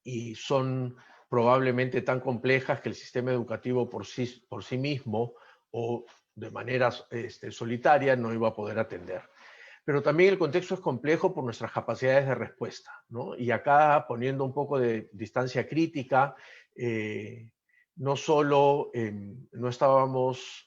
y son probablemente tan complejas que el sistema educativo por sí mismo o de manera solitaria no iba a poder atender. Pero también el contexto es complejo por nuestras capacidades de respuesta, ¿no? Y acá, poniendo un poco de distancia crítica, no solo no estábamos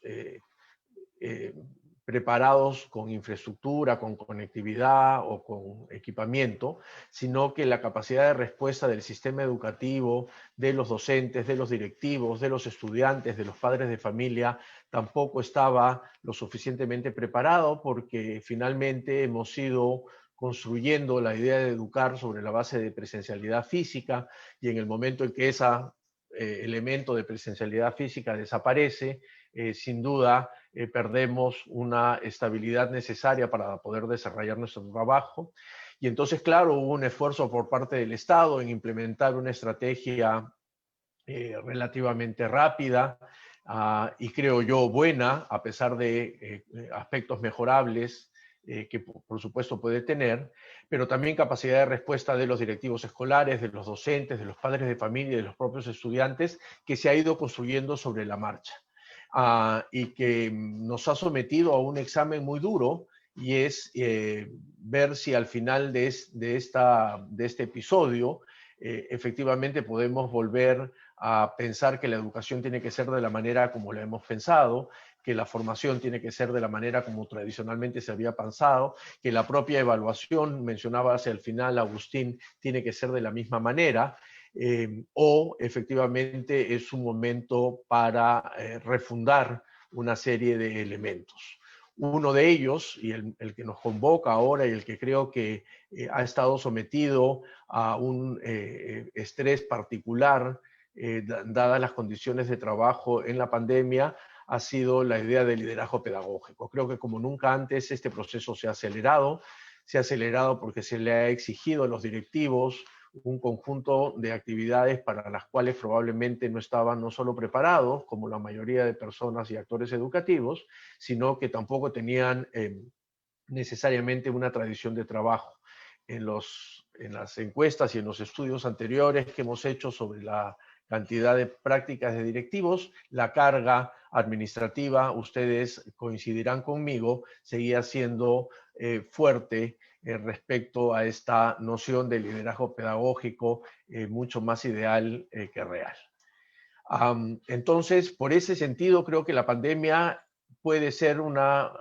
preparados con infraestructura, con conectividad o con equipamiento, sino que la capacidad de respuesta del sistema educativo, de los docentes, de los directivos, de los estudiantes, de los padres de familia, tampoco estaba lo suficientemente preparado, porque finalmente hemos ido construyendo la idea de educar sobre la base de presencialidad física, y en el momento en que ese elemento de presencialidad física desaparece, sin duda perdemos una estabilidad necesaria para poder desarrollar nuestro trabajo. Y entonces, claro, hubo un esfuerzo por parte del Estado en implementar una estrategia relativamente rápida y creo yo buena, a pesar de aspectos mejorables que por supuesto puede tener, pero también capacidad de respuesta de los directivos escolares, de los docentes, de los padres de familia y de los propios estudiantes, que se ha ido construyendo sobre la marcha. Y que nos ha sometido a un examen muy duro, y es ver si al final de este episodio efectivamente podemos volver a pensar que la educación tiene que ser de la manera como la hemos pensado, que la formación tiene que ser de la manera como tradicionalmente se había pensado, que la propia evaluación, mencionaba hacia el final Agustín, tiene que ser de la misma manera. O efectivamente es un momento para refundar una serie de elementos. Uno de ellos, y el que nos convoca ahora y el que creo que ha estado sometido a un estrés particular, dadas las condiciones de trabajo en la pandemia, ha sido la idea del liderazgo pedagógico. Creo que como nunca antes este proceso se ha acelerado porque se le ha exigido a los directivos un conjunto de actividades para las cuales probablemente no estaban no solo preparados, como la mayoría de personas y actores educativos, sino que tampoco tenían necesariamente una tradición de trabajo. En las encuestas y en los estudios anteriores que hemos hecho sobre la cantidad de prácticas de directivos, la carga administrativa, ustedes coincidirán conmigo, seguía siendo fuerte respecto a esta noción de liderazgo pedagógico mucho más ideal que real. Entonces, por ese sentido, creo que la pandemia puede ser una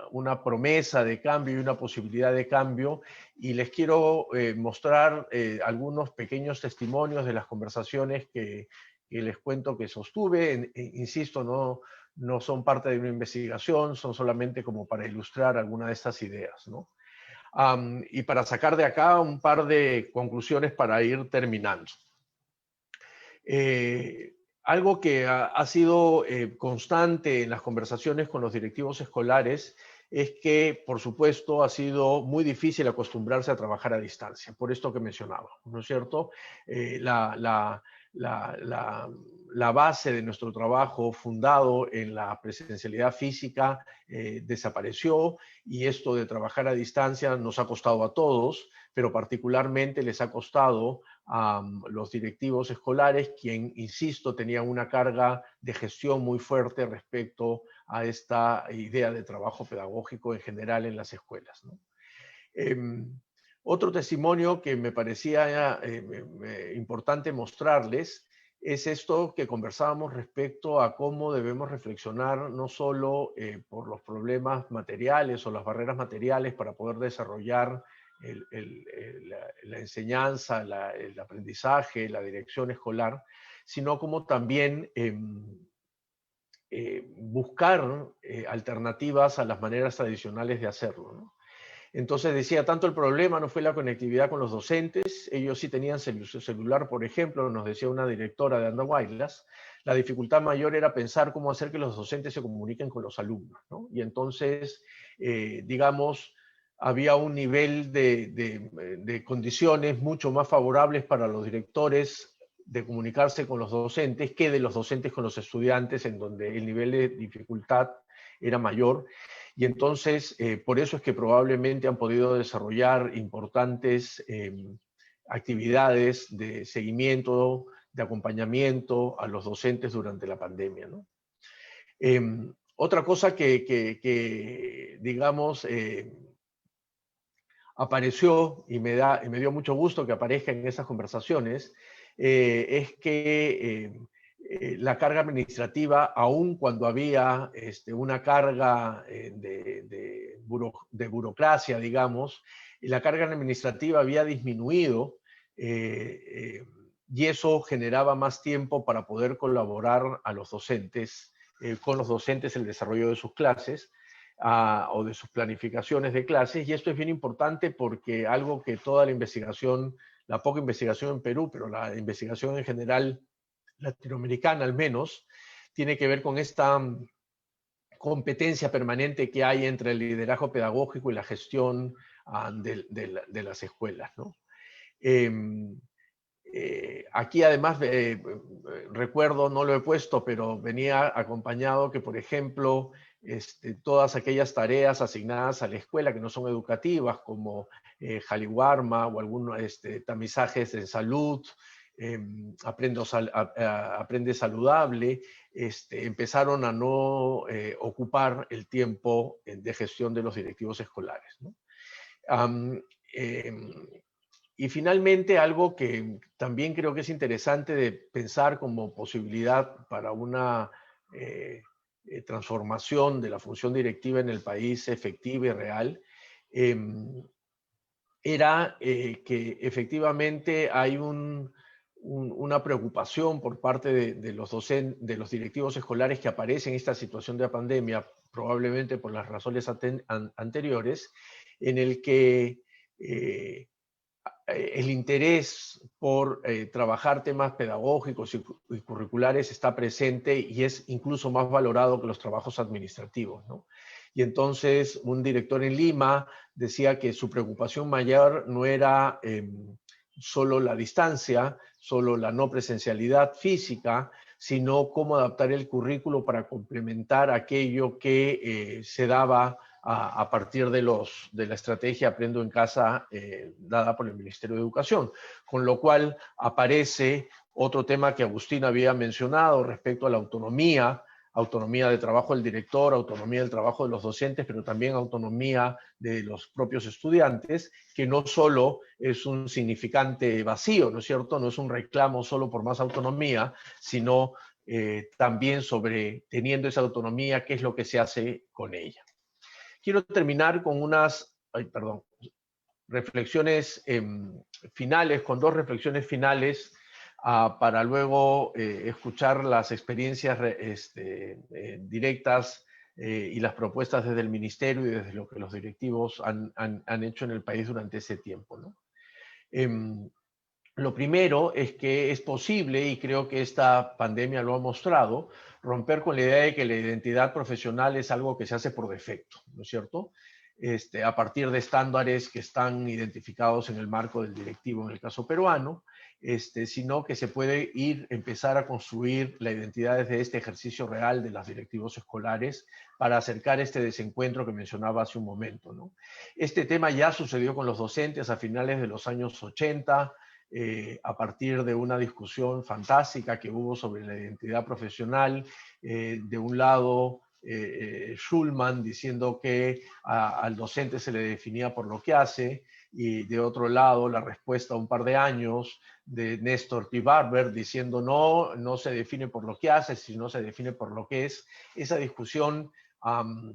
promesa de cambio y una posibilidad de cambio, y les quiero mostrar algunos pequeños testimonios de las conversaciones que les cuento que sostuve. Insisto, no son parte de una investigación, son solamente como para ilustrar alguna de estas ideas, ¿no? Y para sacar de acá un par de conclusiones para ir terminando. Algo que ha sido constante en las conversaciones con los directivos escolares es que, por supuesto, ha sido muy difícil acostumbrarse a trabajar a distancia, por esto que mencionaba, ¿no es cierto? La base de nuestro trabajo fundado en la presencialidad física desapareció, y esto de trabajar a distancia nos ha costado a todos, pero particularmente les ha costado a los directivos escolares, quien, insisto, tenían una carga de gestión muy fuerte respecto a esta idea de trabajo pedagógico en general en las escuelas, ¿no? Otro testimonio que me parecía importante mostrarles es esto que conversábamos respecto a cómo debemos reflexionar no solo por los problemas materiales o las barreras materiales para poder desarrollar la enseñanza, el aprendizaje, la dirección escolar, sino como también buscar alternativas a las maneras tradicionales de hacerlo, ¿no? Entonces decía, tanto el problema no fue la conectividad con los docentes, ellos sí tenían celular, por ejemplo, nos decía una directora de Andahuaylas, la dificultad mayor era pensar cómo hacer que los docentes se comuniquen con los alumnos, ¿no? Y entonces, digamos, había un nivel de condiciones mucho más favorables para los directores de comunicarse con los docentes que de los docentes con los estudiantes, en donde el nivel de dificultad era mayor. Y entonces, por eso es que probablemente han podido desarrollar importantes actividades de seguimiento, de acompañamiento a los docentes durante la pandemia, ¿no? Otra cosa que digamos, apareció y me dio mucho gusto que aparezca en esas conversaciones, es que la carga administrativa, aun cuando había una carga de burocracia, digamos, la carga administrativa había disminuido y eso generaba más tiempo para poder colaborar a los docentes, con los docentes en el desarrollo de sus clases o de sus planificaciones de clases. Y esto es bien importante porque algo que toda la investigación, la poca investigación en Perú, pero la investigación en general latinoamericana al menos, tiene que ver con esta competencia permanente que hay entre el liderazgo pedagógico y la gestión de las escuelas, ¿no? Aquí además, recuerdo, no lo he puesto, pero venía acompañado que, por ejemplo, todas aquellas tareas asignadas a la escuela que no son educativas, como jaliwarma o algunos tamizajes en salud, aprende saludable, empezaron a no ocupar el tiempo de gestión de los directivos escolares, ¿no? Y finalmente, algo que también creo que es interesante de pensar como posibilidad para una transformación de la función directiva en el país efectiva y real, era que efectivamente hay una preocupación por parte de los directivos escolares que aparecen en esta situación de pandemia, probablemente por las razones anteriores, en el que el interés por trabajar temas pedagógicos y curriculares está presente y es incluso más valorado que los trabajos administrativos, ¿no? Y entonces un director en Lima decía que su preocupación mayor no era solo la distancia, solo la no presencialidad física, sino cómo adaptar el currículo para complementar aquello que se daba a partir de la estrategia Aprendo en Casa dada por el Ministerio de Educación. Con lo cual aparece otro tema que Agustín había mencionado respecto a la autonomía de trabajo del director, autonomía del trabajo de los docentes, pero también autonomía de los propios estudiantes, que no solo es un significante vacío, ¿no es cierto? No es un reclamo solo por más autonomía, sino también sobre, teniendo esa autonomía, qué es lo que se hace con ella. Quiero terminar con reflexiones finales, con dos reflexiones finales para luego escuchar las experiencias directas y las propuestas desde el ministerio y desde lo que los directivos han hecho en el país durante ese tiempo, ¿no? Lo primero es que es posible, y creo que esta pandemia lo ha mostrado, romper con la idea de que la identidad profesional es algo que se hace por defecto, ¿no es cierto? A partir de estándares que están identificados en el marco del directivo en el caso peruano, sino que se puede empezar a construir la identidad desde este ejercicio real de los directivos escolares para acercar este desencuentro que mencionaba hace un momento, ¿no? Este tema ya sucedió con los docentes a finales de los años 80, a partir de una discusión fantástica que hubo sobre la identidad profesional. De un lado, Schulman diciendo que al docente se le definía por lo que hace, y de otro lado la respuesta a un par de años de Néstor P. Barber diciendo no se define por lo que hace, sino se define por lo que es. Esa discusión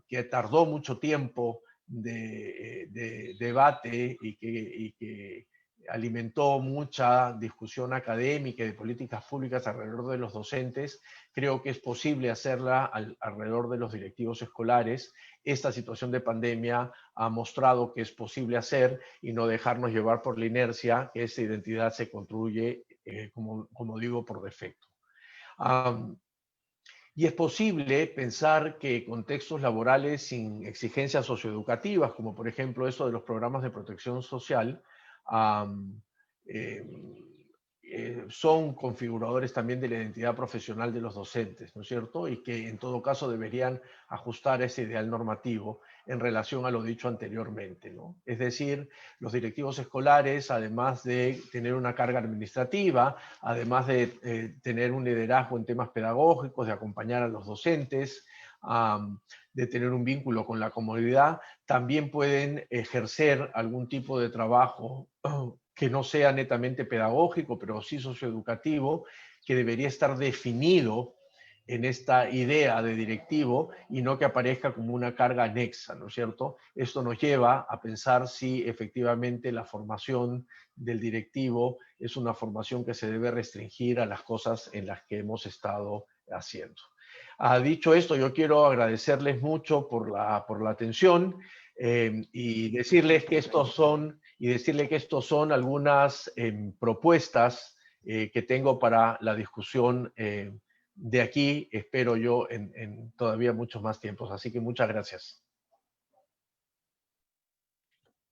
que tardó mucho tiempo de debate y que alimentó mucha discusión académica y de políticas públicas alrededor de los docentes, creo que es posible hacerla alrededor de los directivos escolares. Esta situación de pandemia ha mostrado que es posible hacer y no dejarnos llevar por la inercia, que esa identidad se construye, como digo, por defecto. Y es posible pensar que contextos laborales sin exigencias socioeducativas, como por ejemplo esto de los programas de protección social, son configuradores también de la identidad profesional de los docentes, ¿no es cierto? Y que en todo caso deberían ajustar ese ideal normativo en relación a lo dicho anteriormente, ¿no? Es decir, los directivos escolares, además de tener una carga administrativa, además de tener un liderazgo en temas pedagógicos, de acompañar a los docentes, de tener un vínculo con la comunidad, también pueden ejercer algún tipo de trabajo que no sea netamente pedagógico, pero sí socioeducativo, que debería estar definido en esta idea de directivo y no que aparezca como una carga anexa, ¿no es cierto? Esto nos lleva a pensar si efectivamente la formación del directivo es una formación que se debe restringir a las cosas en las que hemos estado haciendo. Dicho esto, yo quiero agradecerles mucho por la atención y decirles que estos son algunas propuestas que tengo para la discusión de aquí, espero yo, en todavía muchos más tiempos. Así que muchas gracias.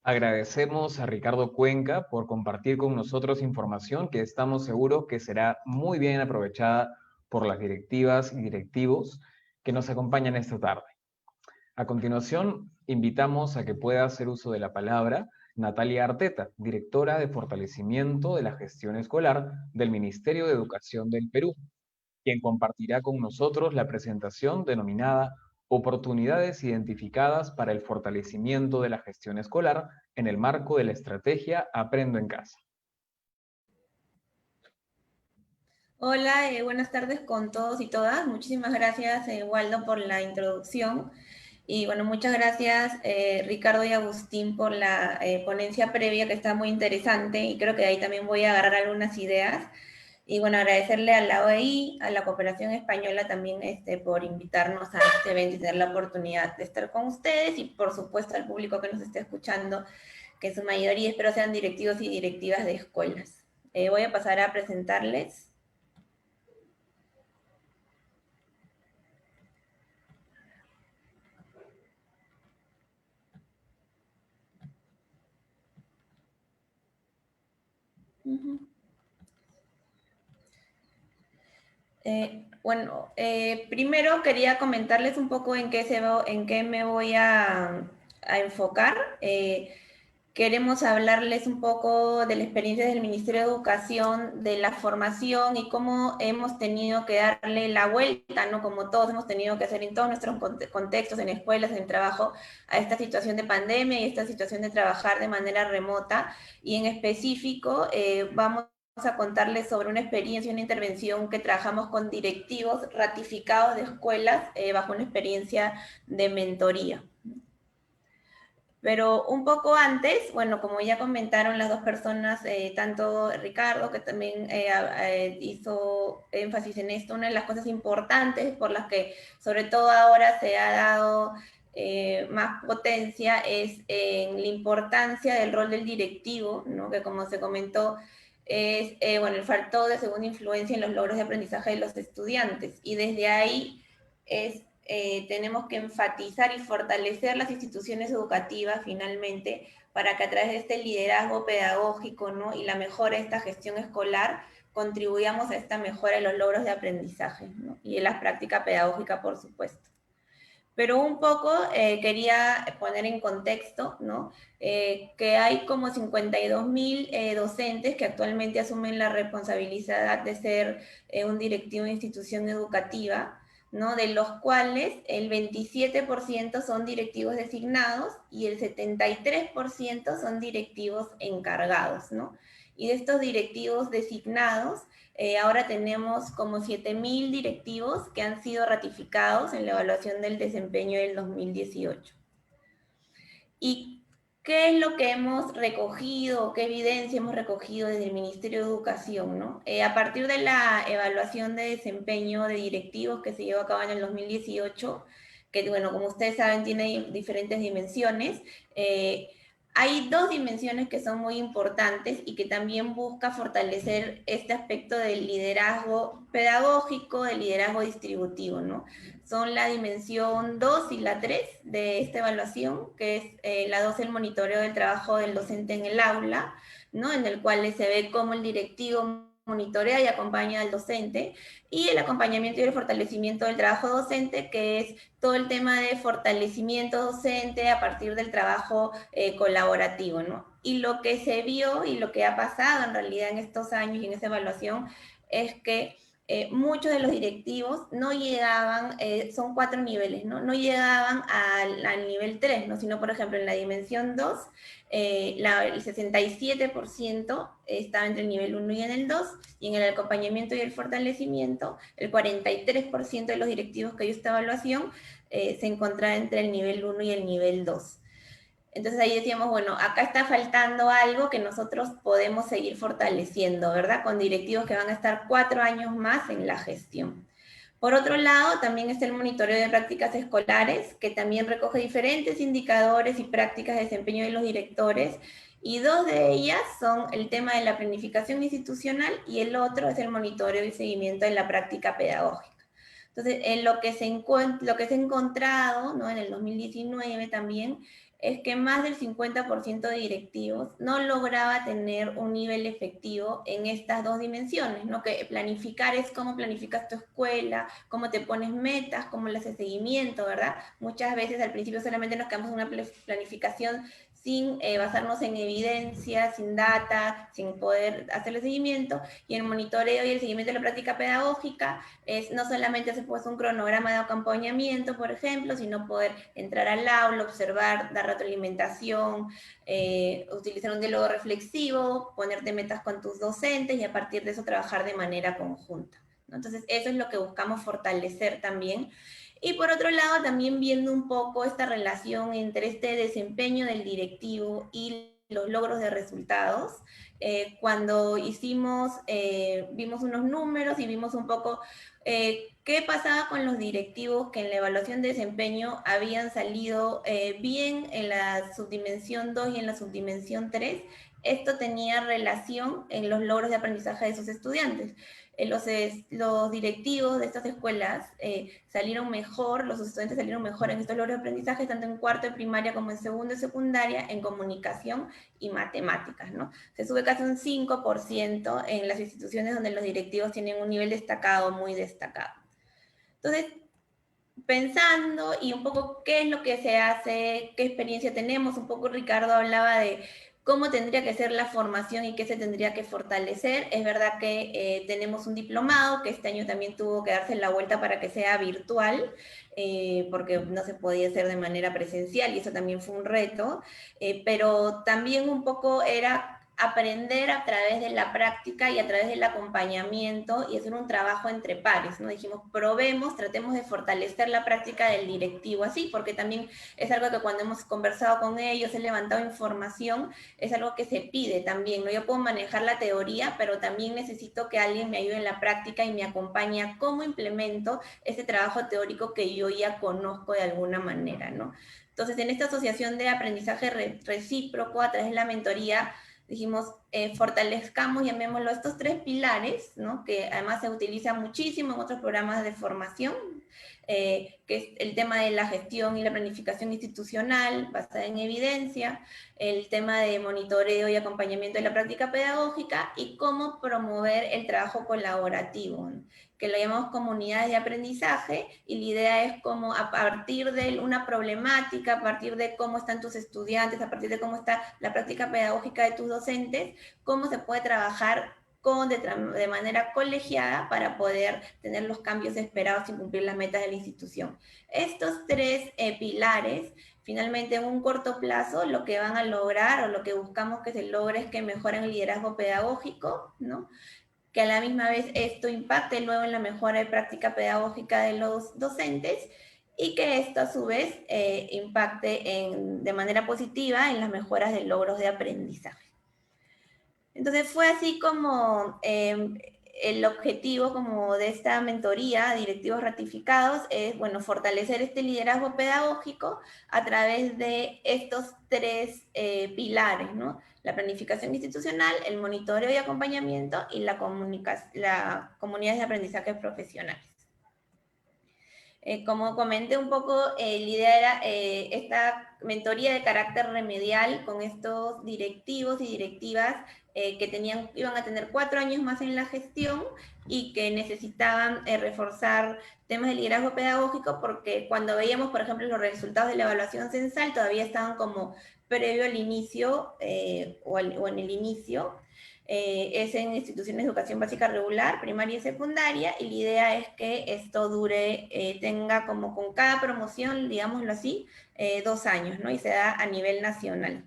Agradecemos a Ricardo Cuenca por compartir con nosotros información que estamos seguros que será muy bien aprovechada por las directivas y directivos que nos acompañan esta tarde. A continuación, invitamos a que pueda hacer uso de la palabra Natalia Arteta, directora de Fortalecimiento de la Gestión Escolar del Ministerio de Educación del Perú, quien compartirá con nosotros la presentación denominada Oportunidades identificadas para el fortalecimiento de la gestión escolar en el marco de la estrategia Aprendo en Casa. Hola, buenas tardes con todos y todas. Muchísimas gracias, Waldo, por la introducción. Y bueno, muchas gracias, Ricardo y Agustín, por la ponencia previa que está muy interesante y creo que de ahí también voy a agarrar algunas ideas. Y bueno, agradecerle a la OEI, a la Cooperación Española también por invitarnos a este evento y tener la oportunidad de estar con ustedes y por supuesto al público que nos esté escuchando, que en su mayoría espero sean directivos y directivas de escuelas. Voy a pasar a presentarles. Primero quería comentarles un poco en qué me voy a enfocar. Queremos hablarles un poco de la experiencia del Ministerio de Educación, de la formación y cómo hemos tenido que darle la vuelta, ¿no? Como todos hemos tenido que hacer en todos nuestros contextos, en escuelas, en trabajo, a esta situación de pandemia y esta situación de trabajar de manera remota. Y en específico vamos a contarles sobre una experiencia, una intervención que trabajamos con directivos ratificados de escuelas bajo una experiencia de mentoría. Pero un poco antes, bueno, como ya comentaron las dos personas, tanto Ricardo, que también hizo énfasis en esto, una de las cosas importantes por las que sobre todo ahora se ha dado más potencia es en la importancia del rol del directivo, ¿no? Que como se comentó, es el factor de segunda influencia en los logros de aprendizaje de los estudiantes. Y desde ahí tenemos que enfatizar y fortalecer las instituciones educativas finalmente para que a través de este liderazgo pedagógico, ¿no? Y la mejora de esta gestión escolar contribuyamos a esta mejora de los logros de aprendizaje, ¿no? Y en la práctica pedagógica, por supuesto. Pero un poco quería poner en contexto, ¿no? Que hay como 52.000 docentes que actualmente asumen la responsabilidad de ser un directivo de institución educativa, ¿no? De los cuales el 27% son directivos designados y el 73% son directivos encargados, ¿no? Y de estos directivos designados, ahora tenemos como 7.000 directivos que han sido ratificados en la evaluación del desempeño del 2018. ¿Y qué es lo que hemos recogido, qué evidencia hemos recogido desde el Ministerio de Educación, ¿no? A partir de la evaluación de desempeño de directivos que se llevó a cabo en el 2018, que, bueno, como ustedes saben, tiene diferentes dimensiones, hay dos dimensiones que son muy importantes y que también busca fortalecer este aspecto del liderazgo pedagógico, del liderazgo distributivo, ¿no? Son la dimensión 2 y la 3 de esta evaluación, que es la 2, el monitoreo del trabajo del docente en el aula, ¿no? En el cual se ve cómo el directivo monitorea y acompaña al docente, y el acompañamiento y el fortalecimiento del trabajo docente, que es todo el tema de fortalecimiento docente a partir del trabajo colaborativo, ¿no? Y lo que se vio y lo que ha pasado en realidad en estos años y en esa evaluación es que muchos de los directivos no llegaban, son 4 niveles, ¿no? No llegaban al nivel 3, ¿no? Sino, por ejemplo, en la dimensión 2, el 67% estaba entre el nivel 1 y en el 2, y en el acompañamiento y el fortalecimiento, el 43% de los directivos que dio esta evaluación se encontraba entre el nivel 1 y el nivel 2. Entonces ahí decíamos, bueno, acá está faltando algo que nosotros podemos seguir fortaleciendo, ¿verdad? Con directivos que van a estar 4 años más en la gestión. Por otro lado, también está el monitoreo de prácticas escolares, que también recoge diferentes indicadores y prácticas de desempeño de los directores, y 2 de ellas son el tema de la planificación institucional y el otro es el monitoreo y seguimiento de la práctica pedagógica. Entonces, en lo que se ha encontrado, ¿no? En el 2019 también, es que más del 50% de directivos no lograba tener un nivel efectivo en estas dos dimensiones, ¿no? Que planificar es cómo planificas tu escuela, cómo te pones metas, cómo le haces seguimiento, ¿verdad? Muchas veces al principio solamente nos quedamos en una planificación sin basarnos en evidencia, sin data, sin poder hacerle seguimiento, y el monitoreo y el seguimiento de la práctica pedagógica es no solamente hacer pues un cronograma de acompañamiento, por ejemplo, sino poder entrar al aula, observar, dar retroalimentación, utilizar un diálogo reflexivo, ponerte metas con tus docentes y a partir de eso trabajar de manera conjunta, ¿no? Entonces eso es lo que buscamos fortalecer también. Y por otro lado, también viendo un poco esta relación entre este desempeño del directivo y los logros de resultados, cuando vimos unos números y vimos un poco qué pasaba con los directivos que en la evaluación de desempeño habían salido bien en la subdimensión 2 y en la subdimensión 3, esto tenía relación en los logros de aprendizaje de sus estudiantes. Los directivos de estas escuelas salieron mejor, los estudiantes salieron mejor en estos logros de aprendizaje, tanto en cuarto de primaria como en segundo de secundaria, en comunicación y matemáticas, ¿no? Se sube casi un 5% en las instituciones donde los directivos tienen un nivel destacado, muy destacado. Entonces, pensando y un poco qué es lo que se hace, qué experiencia tenemos, un poco Ricardo hablaba de cómo tendría que ser la formación y qué se tendría que fortalecer. Es verdad que tenemos un diplomado que este año también tuvo que darse la vuelta para que sea virtual, porque no se podía hacer de manera presencial y eso también fue un reto, pero también un poco era aprender a través de la práctica y a través del acompañamiento y hacer un trabajo entre pares, ¿no? Dijimos, probemos, tratemos de fortalecer la práctica del directivo así, porque también es algo que cuando hemos conversado con ellos, he levantado información, es algo que se pide también, ¿no? Yo puedo manejar la teoría, pero también necesito que alguien me ayude en la práctica y me acompañe a cómo implemento ese trabajo teórico que yo ya conozco de alguna manera, ¿no? Entonces, en esta asociación de aprendizaje recíproco a través de la mentoría, dijimos, fortalezcamos, llamémoslo, estos 3 pilares, ¿no? Que además se utilizan muchísimo en otros programas de formación, que es el tema de la gestión y la planificación institucional basada en evidencia, el tema de monitoreo y acompañamiento de la práctica pedagógica y cómo promover el trabajo colaborativo, ¿no? Que lo llamamos comunidades de aprendizaje, y la idea es como a partir de una problemática, a partir de cómo están tus estudiantes, a partir de cómo está la práctica pedagógica de tus docentes, cómo se puede trabajar de manera colegiada para poder tener los cambios esperados y cumplir las metas de la institución. Estos tres pilares, finalmente en un corto plazo, lo que van a lograr o lo que buscamos que se logre es que mejoren el liderazgo pedagógico, ¿no? Que a la misma vez esto impacte luego en la mejora de práctica pedagógica de los docentes y que esto a su vez impacte de manera positiva en las mejoras de logros de aprendizaje. Entonces fue así como el objetivo como de esta mentoría, directivos ratificados, es, bueno, fortalecer este liderazgo pedagógico a través de estos tres pilares, ¿no? La planificación institucional, el monitoreo y acompañamiento y la comunidad de aprendizaje profesionales. Como comenté un poco, la idea era esta mentoría de carácter remedial con estos directivos y directivas que iban a tener 4 años más en la gestión y que necesitaban reforzar temas de liderazgo pedagógico, porque cuando veíamos, por ejemplo, los resultados de la evaluación censal, todavía estaban como previo al inicio o en el inicio. Es en instituciones de educación básica regular, primaria y secundaria, y la idea es que esto dure, tenga como con cada promoción, digámoslo así, 2 años, ¿no? Y se da a nivel nacional.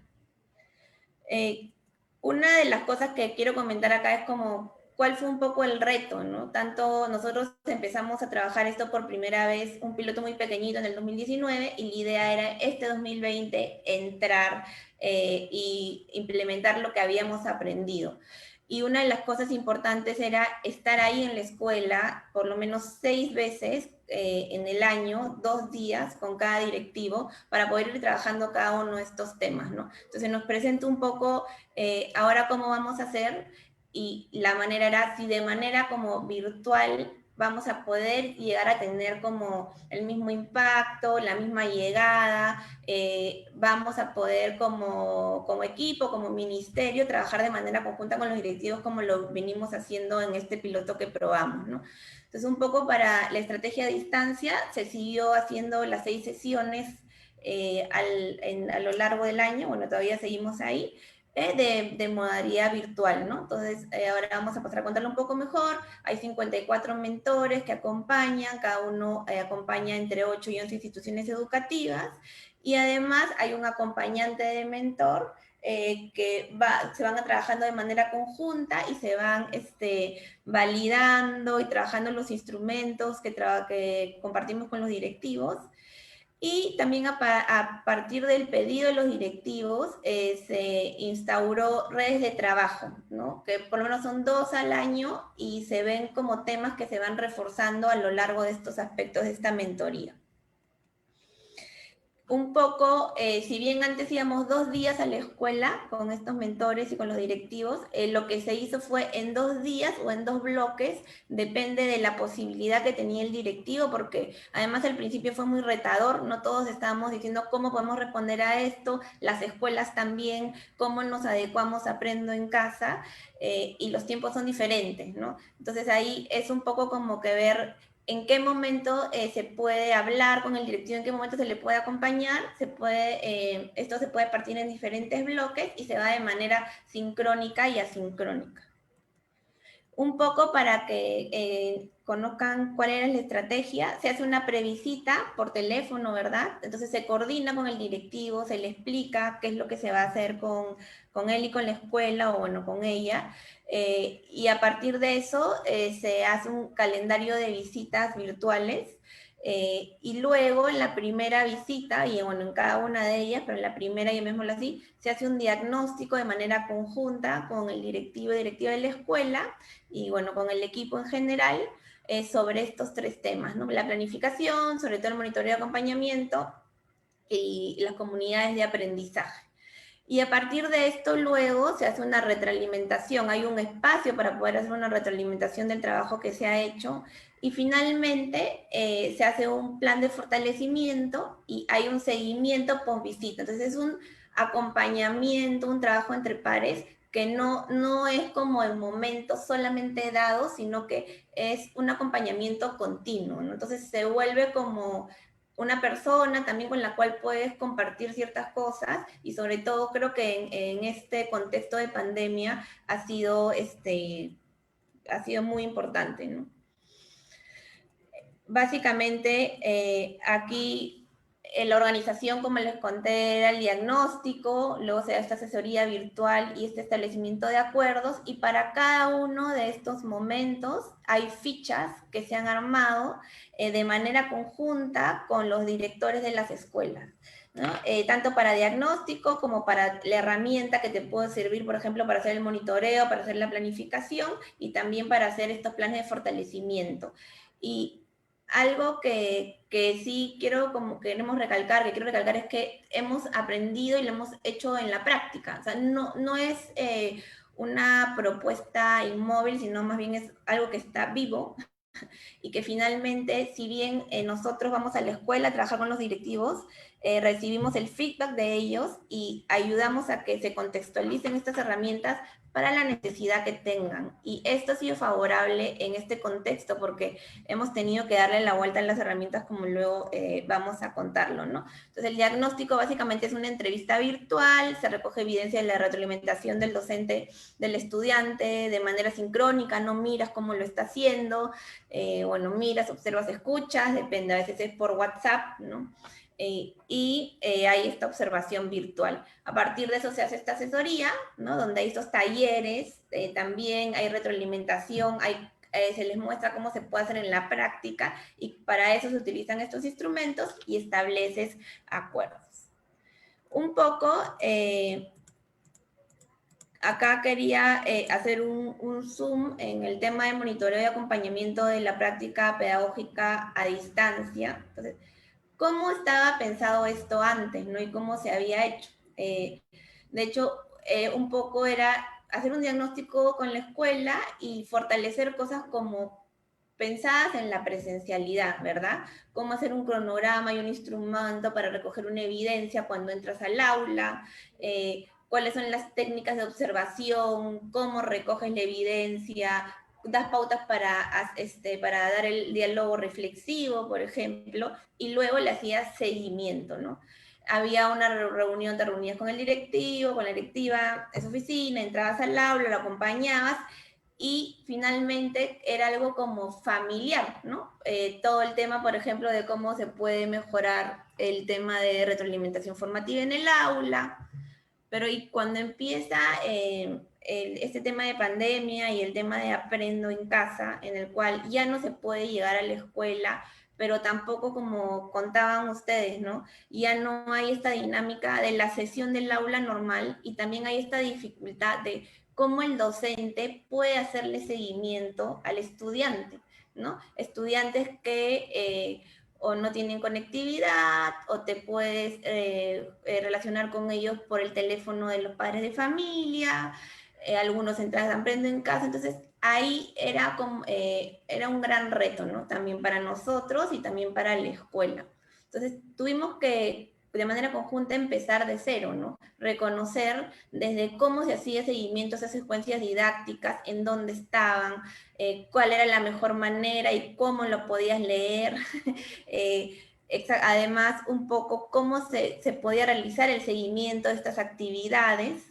Una de las cosas que quiero comentar acá es como cuál fue un poco el reto, ¿no? Tanto nosotros empezamos a trabajar esto por primera vez, un piloto muy pequeñito en el 2019, y la idea era este 2020 entrar y implementar lo que habíamos aprendido. Y una de las cosas importantes era estar ahí en la escuela por lo menos 6 veces en el año, 2 días con cada directivo para poder ir trabajando cada uno de estos temas, ¿no? Entonces nos presenta un poco ahora cómo vamos a hacer, y la manera era si de manera como virtual vamos a poder llegar a tener como el mismo impacto, la misma llegada, vamos a poder como equipo, como ministerio, trabajar de manera conjunta con los directivos como lo venimos haciendo en este piloto que probamos, ¿no? Entonces un poco para la estrategia a distancia se siguió haciendo las 6 sesiones a lo largo del año, bueno, todavía seguimos ahí, de modalidad virtual, ¿no? Entonces, ahora vamos a pasar a contarlo un poco mejor. Hay 54 mentores que acompañan, cada uno acompaña entre 8 y 11 instituciones educativas, y además hay un acompañante de mentor que se van trabajando de manera conjunta y se van validando y trabajando los instrumentos que compartimos con los directivos. Y también a partir del pedido de los directivos se instauró redes de trabajo, ¿no? Que por lo menos son 2 al año y se ven como temas que se van reforzando a lo largo de estos aspectos de esta mentoría. Un poco, si bien antes íbamos 2 días a la escuela con estos mentores y con los directivos, lo que se hizo fue en 2 días o en 2 bloques, depende de la posibilidad que tenía el directivo, porque además al principio fue muy retador, no todos estábamos diciendo cómo podemos responder a esto, las escuelas también, cómo nos adecuamos a Aprendo en Casa, y los tiempos son diferentes, ¿no? Entonces ahí es un poco como que ver en qué momento se puede hablar con el directivo, en qué momento se le puede acompañar, esto se puede partir en diferentes bloques y se va de manera sincrónica y asincrónica. Un poco para que conozcan cuál era la estrategia, se hace una previsita por teléfono, ¿verdad? Entonces se coordina con el directivo, se le explica qué es lo que se va a hacer con él y con la escuela, o bueno, con ella, y a partir de eso se hace un calendario de visitas virtuales, y luego en la primera visita, y bueno, en cada una de ellas, pero en la primera, llamémoslo así, se hace un diagnóstico de manera conjunta con el directivo y directiva de la escuela, y bueno, con el equipo en general, sobre estos 3 temas, ¿no? La planificación, sobre todo el monitoreo de acompañamiento y las comunidades de aprendizaje. Y a partir de esto luego se hace una retroalimentación, hay un espacio para poder hacer una retroalimentación del trabajo que se ha hecho, y finalmente se hace un plan de fortalecimiento y hay un seguimiento post visita. Entonces es un acompañamiento, un trabajo entre pares que no es como el momento solamente dado, sino que es un acompañamiento continuo, ¿no? Entonces se vuelve como una persona también con la cual puedes compartir ciertas cosas, y sobre todo creo que en este contexto de pandemia ha sido muy importante, ¿no? Básicamente, aquí la organización, como les conté, era el diagnóstico, luego se da esta asesoría virtual y este establecimiento de acuerdos, y para cada uno de estos momentos hay fichas que se han armado de manera conjunta con los directores de las escuelas, ¿no? Tanto para diagnóstico como para la herramienta que te puede servir, por ejemplo, para hacer el monitoreo, para hacer la planificación y también para hacer estos planes de fortalecimiento. Y algo que sí queremos recalcar, es que hemos aprendido y lo hemos hecho en la práctica. O sea, no es una propuesta inmóvil, sino más bien es algo que está vivo, y que finalmente, si bien nosotros vamos a la escuela a trabajar con los directivos, recibimos el feedback de ellos y ayudamos a que se contextualicen estas herramientas para la necesidad que tengan. Y esto ha sido favorable en este contexto porque hemos tenido que darle la vuelta a las herramientas, como luego vamos a contarlo, ¿no? Entonces el diagnóstico básicamente es una entrevista virtual, se recoge evidencia de la retroalimentación del docente, del estudiante, de manera sincrónica, no miras cómo lo está haciendo, bueno, miras, observas, escuchas, depende, a veces es por WhatsApp, ¿no? Hay esta observación virtual. A partir de eso se hace esta asesoría, ¿no? Donde hay estos talleres, también hay retroalimentación, se les muestra cómo se puede hacer en la práctica, y para eso se utilizan estos instrumentos y estableces acuerdos. Un poco, acá quería hacer un zoom en el tema de monitoreo y acompañamiento de la práctica pedagógica a distancia. Entonces, ¿cómo estaba pensado esto antes, ¿no? Y cómo se había hecho. De hecho, un poco era hacer un diagnóstico con la escuela y fortalecer cosas como pensadas en la presencialidad, ¿verdad? Cómo hacer un cronograma y un instrumento para recoger una evidencia cuando entras al aula, cuáles son las técnicas de observación, cómo recoges la evidencia, das pautas para dar el diálogo reflexivo, por ejemplo, y luego le hacías seguimiento, ¿no? Había una reunión, te reunías con el directivo, con la directiva de su oficina, entrabas al aula, lo acompañabas, y finalmente era algo como familiar, ¿no? Todo el tema, por ejemplo, de cómo se puede mejorar el tema de retroalimentación formativa en el aula. Pero y cuando empieza este tema de pandemia y el tema de aprendo en casa, en el cual ya no se puede llegar a la escuela, pero tampoco, como contaban ustedes, ¿no? Ya no hay esta dinámica de la sesión del aula normal, y también hay esta dificultad de cómo el docente puede hacerle seguimiento al estudiante, ¿no? Estudiantes que o no tienen conectividad, o te puedes relacionar con ellos por el teléfono de los padres de familia, algunos entran aprendo en casa. Entonces ahí era un gran reto, ¿no? También para nosotros y también para la escuela. Entonces tuvimos que de manera conjunta empezar de cero, ¿no? Reconocer desde cómo se hacía seguimiento a esas secuencias didácticas, en dónde estaban, cuál era la mejor manera y cómo lo podías leer. Además, un poco cómo se podía realizar el seguimiento de estas actividades,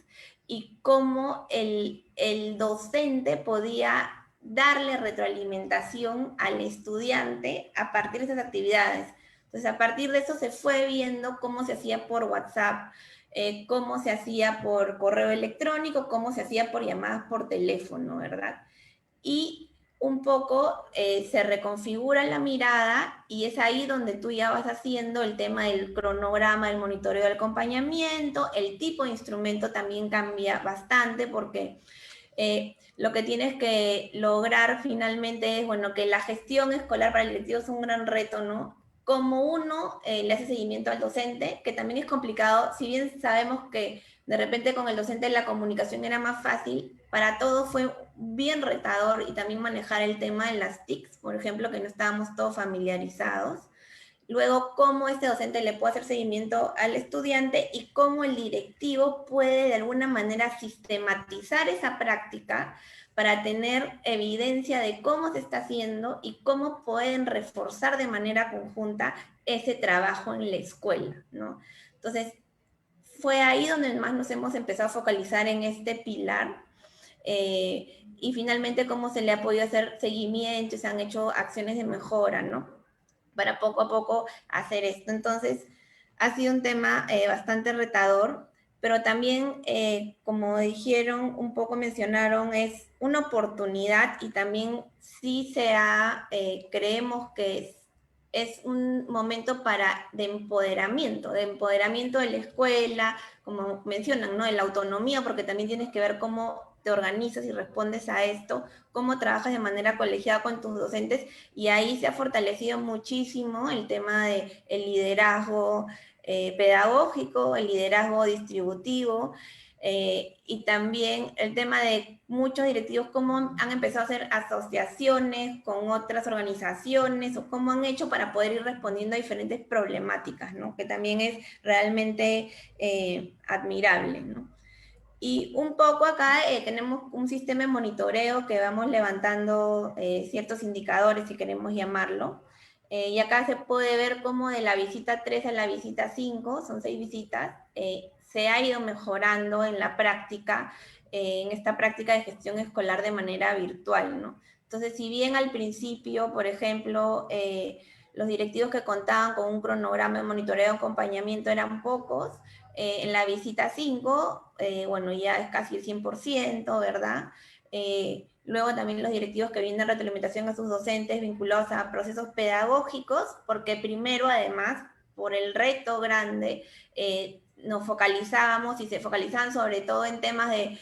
y cómo el docente podía darle retroalimentación al estudiante a partir de esas actividades. Entonces, a partir de eso se fue viendo cómo se hacía por WhatsApp, cómo se hacía por correo electrónico, cómo se hacía por llamadas por teléfono, ¿verdad? Y un poco se reconfigura la mirada, y es ahí donde tú ya vas haciendo el tema del cronograma, el monitoreo del acompañamiento. El tipo de instrumento también cambia bastante, porque lo que tienes que lograr finalmente es, bueno, que la gestión escolar para el directivo es un gran reto, ¿no? Como uno le hace seguimiento al docente, que también es complicado, si bien sabemos que de repente con el docente la comunicación era más fácil, para todos fue bien retador, y también manejar el tema de las TICs, por ejemplo, que no estábamos todos familiarizados. Luego, cómo este docente le puede hacer seguimiento al estudiante y cómo el directivo puede de alguna manera sistematizar esa práctica para tener evidencia de cómo se está haciendo y cómo pueden reforzar de manera conjunta ese trabajo en la escuela, ¿no? Entonces, fue ahí donde más nos hemos empezado a focalizar en este pilar, y finalmente cómo se le ha podido hacer seguimiento y se han hecho acciones de mejora, ¿no? Para poco a poco hacer esto. Entonces, ha sido un tema bastante retador, pero también, como dijeron, un poco mencionaron, es una oportunidad, y también sí creemos que es un momento de empoderamiento de la escuela, como mencionan, ¿no? De la autonomía, porque también tienes que ver cómo te organizas y respondes a esto, cómo trabajas de manera colegiada con tus docentes, y ahí se ha fortalecido muchísimo el tema del liderazgo pedagógico, el liderazgo distributivo, y también el tema de muchos directivos, cómo han empezado a hacer asociaciones con otras organizaciones, o cómo han hecho para poder ir respondiendo a diferentes problemáticas, ¿no? Que también es realmente admirable, ¿no? Y un poco acá tenemos un sistema de monitoreo que vamos levantando ciertos indicadores, si queremos llamarlo. Y acá se puede ver cómo de la visita 3 a la visita 5, son 6 visitas, se ha ido mejorando en la práctica, en esta práctica de gestión escolar de manera virtual, ¿no? Entonces, si bien al principio, por ejemplo, los directivos que contaban con un cronograma de monitoreo y acompañamiento eran pocos, en la visita 5, bueno, ya es casi el 100%, ¿verdad? Luego también los directivos que brindan retroalimentación a sus docentes vinculados a procesos pedagógicos, porque primero, además, por el reto grande, nos focalizábamos, y se focalizaban sobre todo en temas de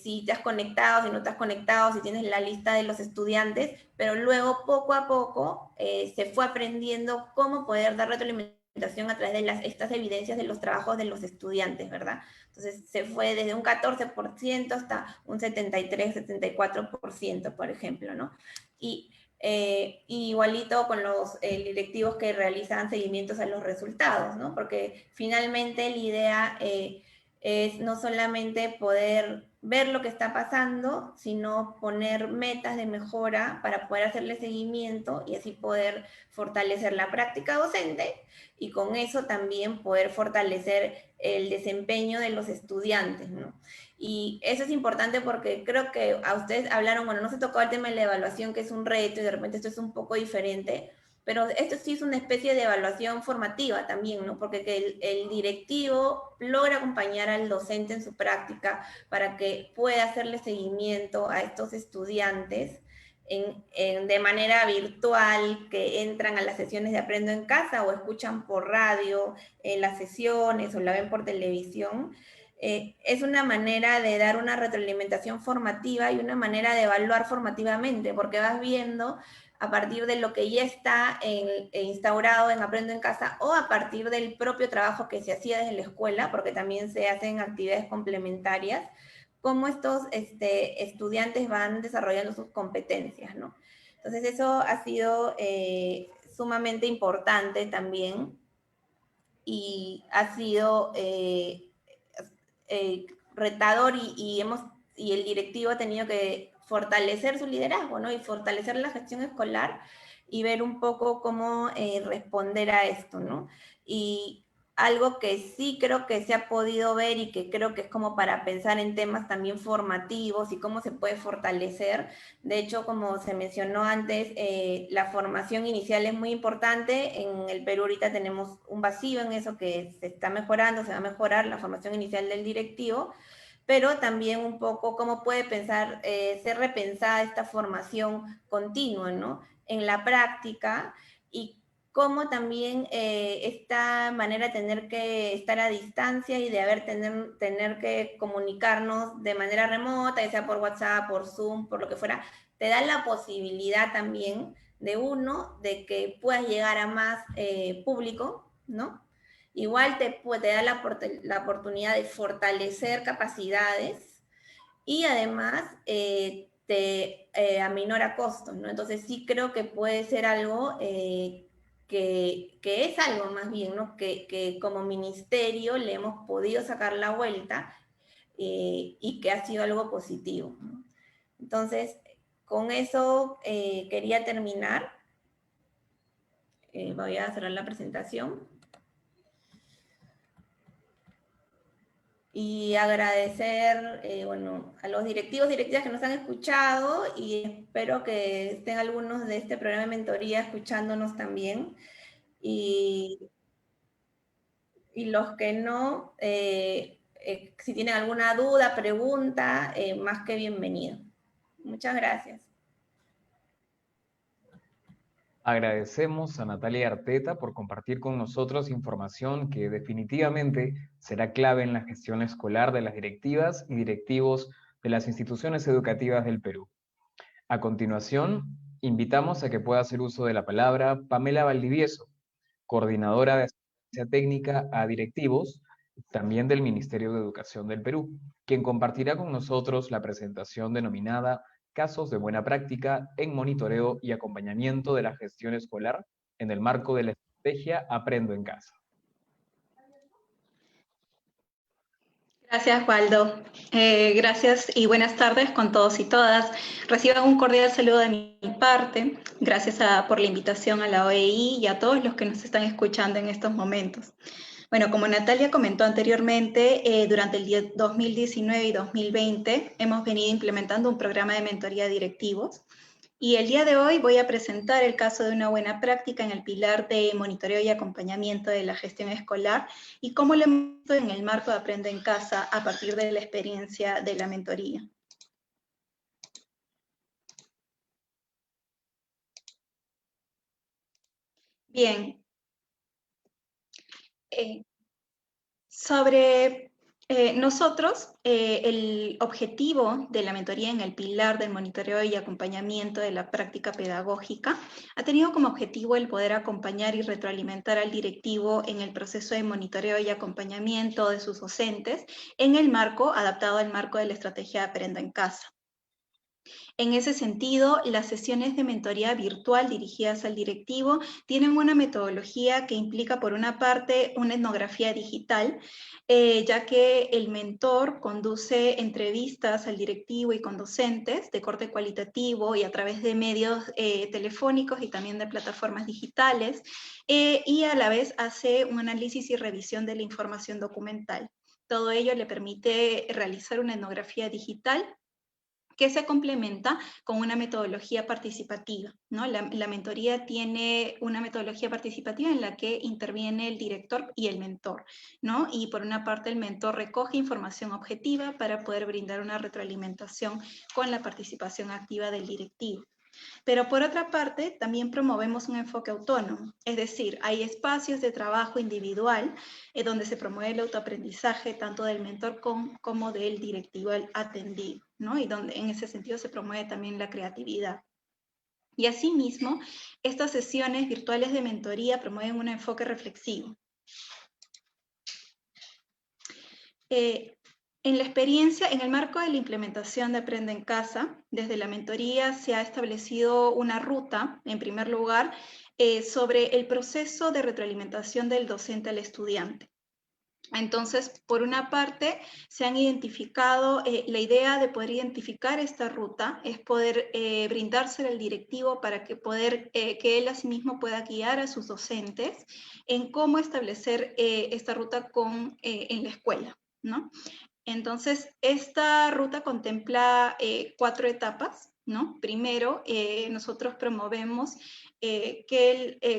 si te has conectado, si no te has conectado, si tienes la lista de los estudiantes, pero luego poco a poco se fue aprendiendo cómo poder dar retroalimentación a través de estas evidencias de los trabajos de los estudiantes, ¿verdad? Entonces se fue desde un 14% hasta un 73, 74%, por ejemplo, ¿no? Y igualito con los directivos que realizan seguimientos a los resultados, ¿no? Porque finalmente la idea es no solamente poder ver lo que está pasando, sino poner metas de mejora para poder hacerle seguimiento y así poder fortalecer la práctica docente, y con eso también poder fortalecer el desempeño de los estudiantes, ¿no? Y eso es importante porque creo que a ustedes hablaron, bueno, no se tocó el tema de la evaluación, que es un reto, y de repente esto es un poco diferente, pero esto sí es una especie de evaluación formativa también, ¿no? Porque que el directivo logra acompañar al docente en su práctica para que pueda hacerle seguimiento a estos estudiantes de manera virtual, que entran a las sesiones de Aprendo en Casa o escuchan por radio las sesiones o la ven por televisión. Es una manera de dar una retroalimentación formativa y una manera de evaluar formativamente, porque vas viendo a partir de lo que ya está instaurado en Aprendo en Casa, o a partir del propio trabajo que se hacía desde la escuela, porque también se hacen actividades complementarias, cómo estos estudiantes van desarrollando sus competencias, ¿no? Entonces eso ha sido sumamente importante también, y ha sido retador, y el directivo ha tenido que fortalecer su liderazgo, ¿no? Y fortalecer la gestión escolar y ver un poco cómo responder a esto, ¿no? Y algo que sí creo que se ha podido ver, y que creo que es como para pensar en temas también formativos y cómo se puede fortalecer. De hecho, como se mencionó antes, la formación inicial es muy importante. En el Perú ahorita tenemos un vacío en eso, que se está mejorando, se va a mejorar la formación inicial del directivo, pero también un poco cómo puede ser repensada esta formación continua, ¿no? En la práctica, y cómo también esta manera de tener que estar a distancia y de tener que comunicarnos de manera remota, ya sea por WhatsApp, por Zoom, por lo que fuera, te da la posibilidad también de que puedas llegar a más público, ¿no? igual te da la oportunidad de fortalecer capacidades y además te aminora costos, ¿no? Entonces sí creo que puede ser algo que es algo más bien, ¿no? Que como ministerio le hemos podido sacar la vuelta y que ha sido algo positivo, ¿no? Entonces, con eso quería terminar. Voy a cerrar la presentación. Y agradecer, bueno, a los directivos, directivas que nos han escuchado y espero que estén algunos de este programa de mentoría escuchándonos también. Y los que no, si tienen alguna duda, pregunta, más que bienvenido. Muchas gracias. Agradecemos a Natalia Arteta por compartir con nosotros información que definitivamente será clave en la gestión escolar de las directivas y directivos de las instituciones educativas del Perú. A continuación, invitamos a que pueda hacer uso de la palabra Pamela Valdivieso, coordinadora de asistencia técnica a directivos, también del Ministerio de Educación del Perú, quien compartirá con nosotros la presentación denominada Casos de buena práctica en monitoreo y acompañamiento de la gestión escolar en el marco de la estrategia Aprendo en Casa. Gracias, Waldo. Gracias y buenas tardes con todos y todas. Reciban un cordial saludo de mi parte. Gracias por la invitación a la OEI y a todos los que nos están escuchando en estos momentos. Bueno, como Natalia comentó anteriormente, durante el 2019 y 2020 hemos venido implementando un programa de mentoría de directivos. Y el día de hoy voy a presentar el caso de una buena práctica en el pilar de monitoreo y acompañamiento de la gestión escolar y cómo lo hemos visto en el marco de Aprende en Casa a partir de la experiencia de la mentoría. Bien. Sobre nosotros, el objetivo de la mentoría en el pilar del monitoreo y acompañamiento de la práctica pedagógica ha tenido como objetivo el poder acompañar y retroalimentar al directivo en el proceso de monitoreo y acompañamiento de sus docentes en el marco, adaptado al marco de la estrategia Aprendo en Casa. En ese sentido, las sesiones de mentoría virtual dirigidas al directivo tienen una metodología que implica, por una parte, una etnografía digital, ya que el mentor conduce entrevistas al directivo y con docentes de corte cualitativo y a través de medios telefónicos y también de plataformas digitales, y a la vez hace un análisis y revisión de la información documental. Todo ello le permite realizar una etnografía digital que se complementa con una metodología participativa, ¿no? La mentoría tiene una metodología participativa en la que interviene el director y el mentor, ¿no? Y por una parte el mentor recoge información objetiva para poder brindar una retroalimentación con la participación activa del directivo. Pero por otra parte, también promovemos un enfoque autónomo, es decir, hay espacios de trabajo individual donde se promueve el autoaprendizaje tanto del mentor como del directivo atendido, ¿no? Y donde en ese sentido se promueve también la creatividad. Y asimismo, estas sesiones virtuales de mentoría promueven un enfoque reflexivo. En la experiencia, en el marco de la implementación de Aprende en Casa, desde la mentoría se ha establecido una ruta, en primer lugar, sobre el proceso de retroalimentación del docente al estudiante. Entonces, por una parte, se han identificado, la idea de poder identificar esta ruta es poder brindársela al directivo para que él asimismo pueda guiar a sus docentes en cómo establecer esta ruta en la escuela, ¿no? Entonces, esta ruta contempla 4 etapas, ¿no? Primero, nosotros promovemos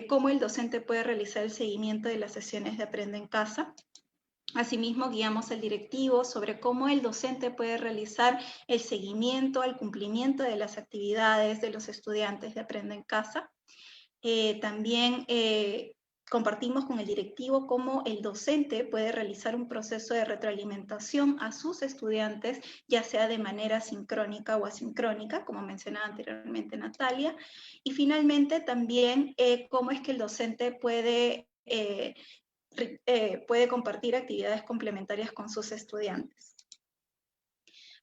cómo el docente puede realizar el seguimiento de las sesiones de Aprende en Casa. Asimismo, guiamos al directivo sobre cómo el docente puede realizar el seguimiento al cumplimiento de las actividades de los estudiantes de Aprende en Casa. También compartimos con el directivo cómo el docente puede realizar un proceso de retroalimentación a sus estudiantes, ya sea de manera sincrónica o asincrónica, como mencionaba anteriormente Natalia. Y finalmente también cómo es que el docente puede puede compartir actividades complementarias con sus estudiantes.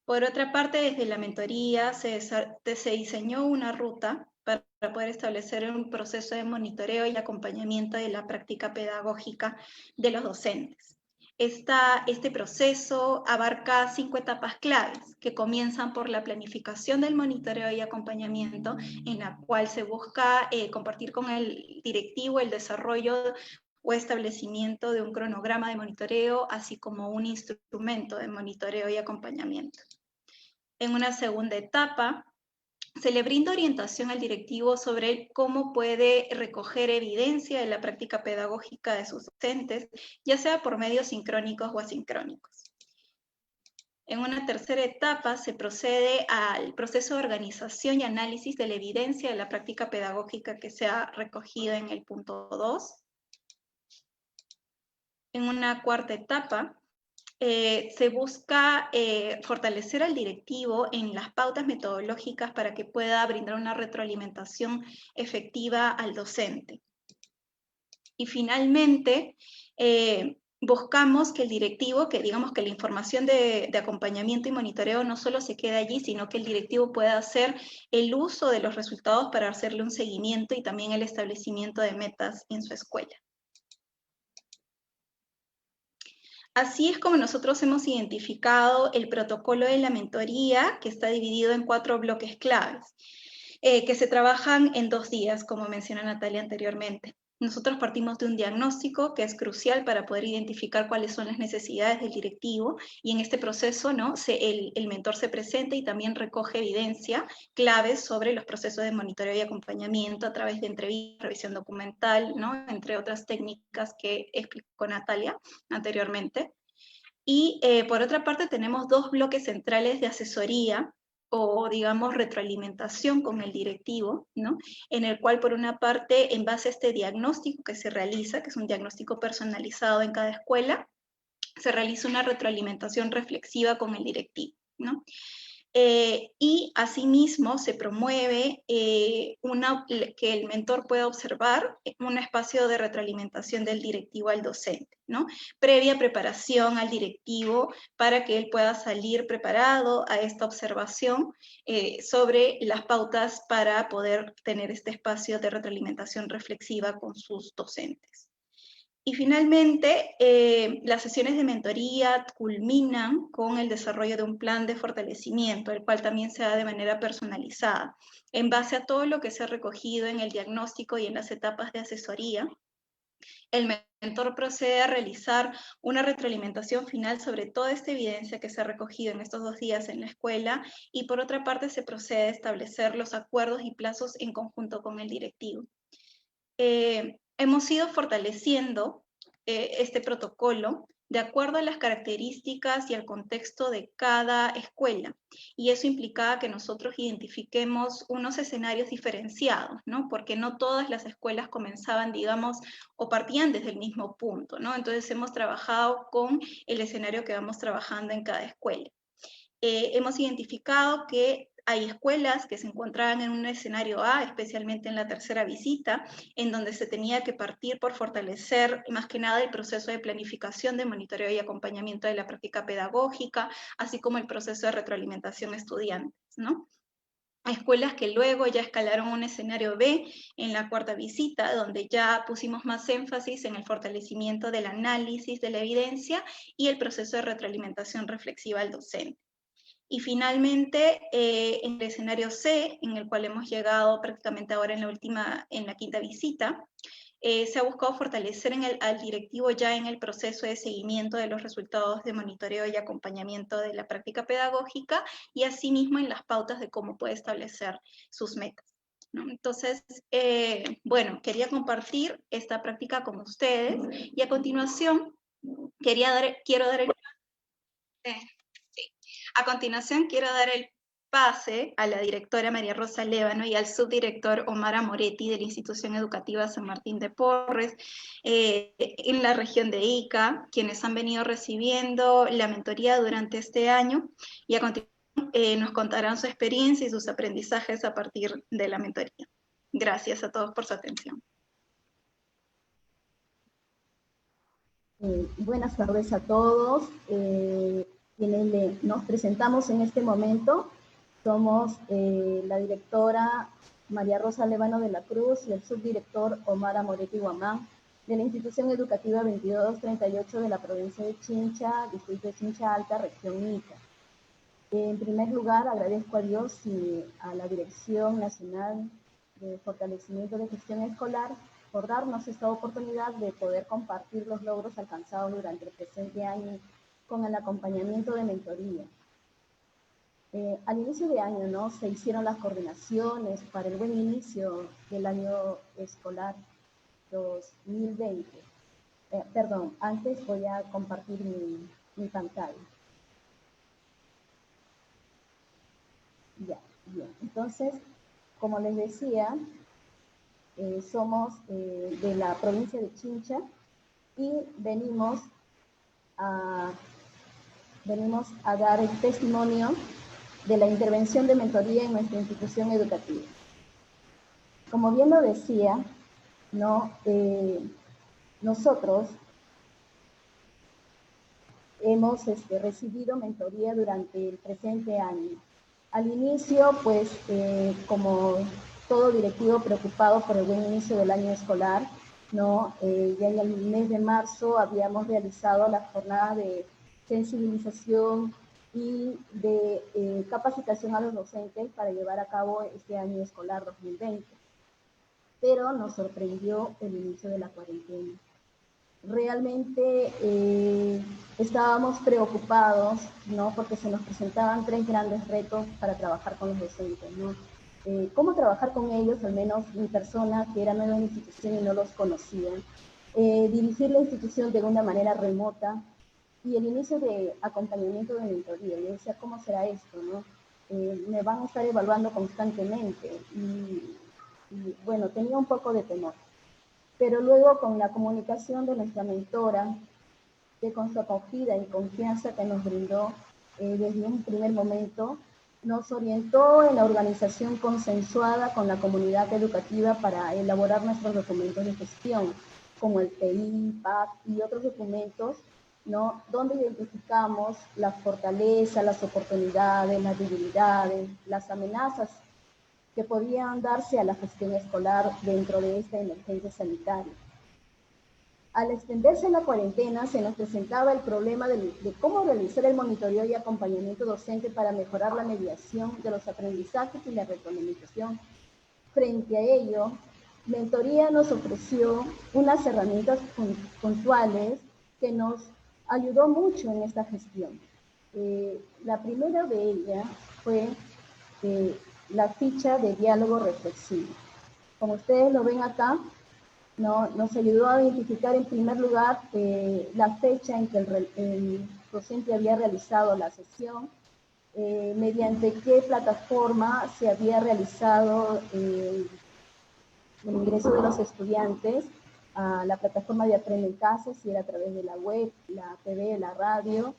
Por otra parte, desde la mentoría se diseñó una ruta para poder establecer un proceso de monitoreo y acompañamiento de la práctica pedagógica de los docentes. Este proceso abarca 5 etapas claves, que comienzan por la planificación del monitoreo y acompañamiento, en la cual se busca compartir con el directivo el desarrollo o establecimiento de un cronograma de monitoreo, así como un instrumento de monitoreo y acompañamiento. En una segunda etapa, se le brinda orientación al directivo sobre cómo puede recoger evidencia de la práctica pedagógica de sus docentes, ya sea por medios sincrónicos o asincrónicos. En una tercera etapa se procede al proceso de organización y análisis de la evidencia de la práctica pedagógica que se ha recogido en el punto 2. En una cuarta etapa, se busca fortalecer al directivo en las pautas metodológicas para que pueda brindar una retroalimentación efectiva al docente. Y finalmente, buscamos que el directivo, que digamos que la información de acompañamiento y monitoreo no solo se quede allí, sino que el directivo pueda hacer el uso de los resultados para hacerle un seguimiento y también el establecimiento de metas en su escuela. Así es como nosotros hemos identificado el protocolo de la mentoría, que está dividido en 4 bloques claves, que se trabajan en 2 días, como mencionó Natalia anteriormente. Nosotros partimos de un diagnóstico que es crucial para poder identificar cuáles son las necesidades del directivo, y en este proceso, ¿no?, el mentor se presenta y también recoge evidencia claves sobre los procesos de monitoreo y acompañamiento a través de entrevistas, revisión documental, ¿no?, entre otras técnicas que explicó Natalia anteriormente. Y por otra parte tenemos 2 bloques centrales de asesoría, o digamos retroalimentación con el directivo, ¿no?, en el cual por una parte, en base a este diagnóstico que se realiza, que es un diagnóstico personalizado en cada escuela, se realiza una retroalimentación reflexiva con el directivo, ¿no? Y asimismo se promueve que el mentor pueda observar un espacio de retroalimentación del directivo al docente, ¿no?, previa preparación al directivo para que él pueda salir preparado a esta observación sobre las pautas para poder tener este espacio de retroalimentación reflexiva con sus docentes. Y finalmente, las sesiones de mentoría culminan con el desarrollo de un plan de fortalecimiento, el cual también se da de manera personalizada, en base a todo lo que se ha recogido en el diagnóstico y en las etapas de asesoría. El mentor procede a realizar una retroalimentación final sobre toda esta evidencia que se ha recogido en estos 2 días en la escuela, y por otra parte se procede a establecer los acuerdos y plazos en conjunto con el directivo. Hemos ido fortaleciendo este protocolo de acuerdo a las características y al contexto de cada escuela, y eso implicaba que nosotros identifiquemos unos escenarios diferenciados, ¿no?, porque no todas las escuelas comenzaban, digamos, o partían desde el mismo punto, ¿no? Entonces hemos trabajado con el escenario que vamos trabajando en cada escuela. Hemos identificado que hay escuelas que se encontraban en un escenario A, especialmente en la tercera visita, en donde se tenía que partir por fortalecer más que nada el proceso de planificación, de monitoreo y acompañamiento de la práctica pedagógica, así como el proceso de retroalimentación a estudiantes, ¿no? Escuelas que luego ya escalaron un escenario B en la cuarta visita, donde ya pusimos más énfasis en el fortalecimiento del análisis de la evidencia y el proceso de retroalimentación reflexiva al docente. Y finalmente, en el escenario C, en el cual hemos llegado prácticamente ahora en la quinta visita, se ha buscado fortalecer al directivo ya en el proceso de seguimiento de los resultados de monitoreo y acompañamiento de la práctica pedagógica, y asimismo en las pautas de cómo puede establecer sus metas, ¿no? Entonces, bueno, quería compartir esta práctica con ustedes, y a continuación quiero dar el pase a la directora María Rosa Lévano y al subdirector Omar Amoretti de la Institución Educativa San Martín de Porres, en la región de Ica, quienes han venido recibiendo la mentoría durante este año, y a continuación nos contarán su experiencia y sus aprendizajes a partir de la mentoría. Gracias a todos por su atención. Buenas tardes a todos. Quienes nos presentamos en este momento somos la directora María Rosa Lévano de la Cruz y el subdirector Omar Amoretti Guamán de la institución educativa 2238 de la provincia de Chincha, distrito de Chincha Alta, región Ica. En primer lugar, agradezco a Dios y a la Dirección Nacional de Fortalecimiento de Gestión Escolar por darnos esta oportunidad de poder compartir los logros alcanzados durante el presente año con el acompañamiento de mentoría. Al inicio de año, ¿no?, se hicieron las coordinaciones para el buen inicio del año escolar 2020. Antes voy a compartir mi pantalla. Ya, bien. Entonces, como les decía, somos de la provincia de Chincha y venimos a dar el testimonio de la intervención de mentoría en nuestra institución educativa. Como bien lo decía, ¿no?, nosotros hemos recibido mentoría durante el presente año. Al inicio, pues, como todo directivo preocupado por el buen inicio del año escolar, ¿no?, ya en el mes de marzo habíamos realizado la jornada de sensibilización y de capacitación a los docentes para llevar a cabo este año escolar 2020. Pero nos sorprendió el inicio de la cuarentena. Realmente estábamos preocupados, ¿no?, porque se nos presentaban 3 grandes retos para trabajar con los docentes, ¿no? Cómo trabajar con ellos, al menos mi persona, que era nueva en la institución y no los conocía. Dirigir la institución de una manera remota y el inicio de acompañamiento de mentoría. Yo decía, ¿cómo será esto, no? Me van a estar evaluando constantemente y bueno, tenía un poco de temor. Pero luego con la comunicación de nuestra mentora, que con su acogida y confianza que nos brindó desde un primer momento, nos orientó en la organización consensuada con la comunidad educativa para elaborar nuestros documentos de gestión, como el PI, PAC y otros documentos, ¿no?, donde identificamos las fortalezas, las oportunidades, las debilidades, las amenazas que podían darse a la gestión escolar dentro de esta emergencia sanitaria. Al extenderse la cuarentena, se nos presentaba el problema de cómo realizar el monitoreo y acompañamiento docente para mejorar la mediación de los aprendizajes y la retroalimentación. Frente a ello, Mentoría nos ofreció unas herramientas puntuales que nos ayudó mucho en esta gestión. La primera de ellas fue la ficha de diálogo reflexivo. Como ustedes lo ven acá, ¿no?, nos ayudó a identificar en primer lugar la fecha en que el docente había realizado la sesión, mediante qué plataforma se había realizado el ingreso de los estudiantes a la plataforma de Aprende en Casa, si era a través de la web, la TV, la radio.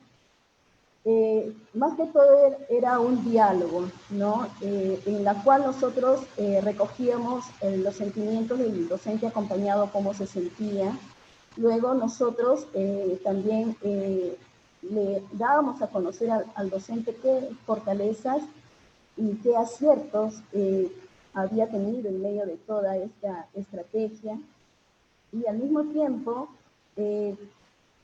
Más que todo era un diálogo, ¿no?, en la cual nosotros recogíamos los sentimientos del docente acompañado, cómo se sentía. Luego nosotros también le dábamos a conocer al docente qué fortalezas y qué aciertos había tenido en medio de toda esta estrategia. Y al mismo tiempo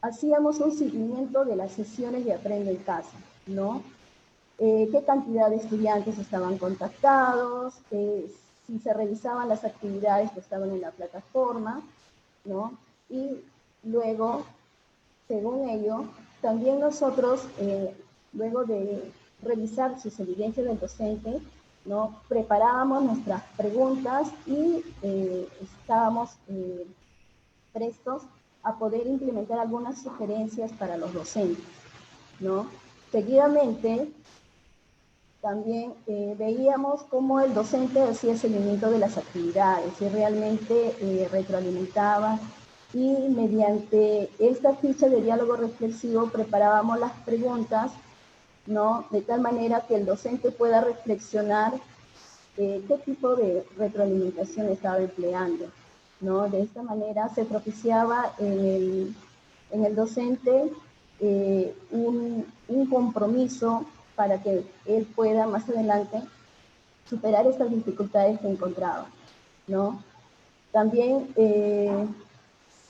hacíamos un seguimiento de las sesiones de Aprende en Casa, ¿no? Qué cantidad de estudiantes estaban contactados, si se revisaban las actividades que estaban en la plataforma, ¿no? Y luego, según ello, también nosotros, luego de revisar sus evidencias del docente, ¿no?, preparábamos nuestras preguntas y estábamos prestos a poder implementar algunas sugerencias para los docentes, ¿no? Seguidamente, también veíamos cómo el docente hacía seguimiento de las actividades y realmente retroalimentaba, y mediante esta ficha de diálogo reflexivo preparábamos las preguntas, ¿no?, de tal manera que el docente pueda reflexionar qué tipo de retroalimentación estaba empleando, ¿no? De esta manera se propiciaba en en el docente un compromiso para que él pueda más adelante superar estas dificultades que encontraba, ¿no? También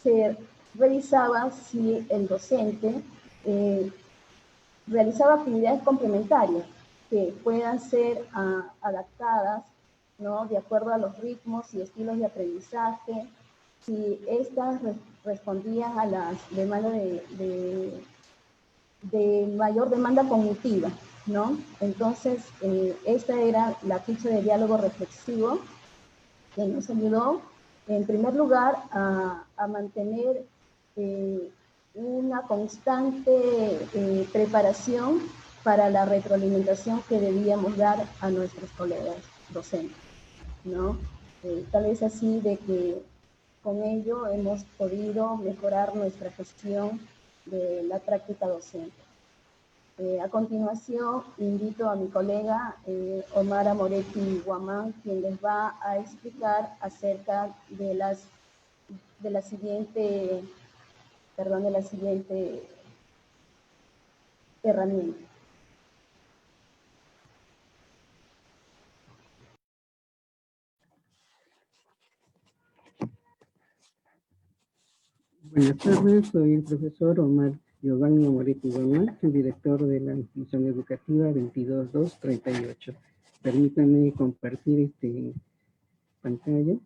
se revisaba si el docente realizaba actividades complementarias que puedan ser adaptadas, ¿no?, de acuerdo a los ritmos y estilos de aprendizaje, si estas respondían a las demandas de mayor demanda cognitiva, ¿no? Entonces, esta era la ficha de diálogo reflexivo que nos ayudó, en primer lugar, a mantener una constante preparación para la retroalimentación que debíamos dar a nuestros colegas docentes, ¿no? Tal vez así de que con ello hemos podido mejorar nuestra gestión de la práctica docente. A continuación, invito a mi colega Omara Moretti Guamán, quien les va a explicar acerca de la siguiente herramienta. Buenas tardes, soy el profesor Omar Giovanni Moretti Guamán, soy director de la institución educativa 22238. Permítanme compartir pantalla.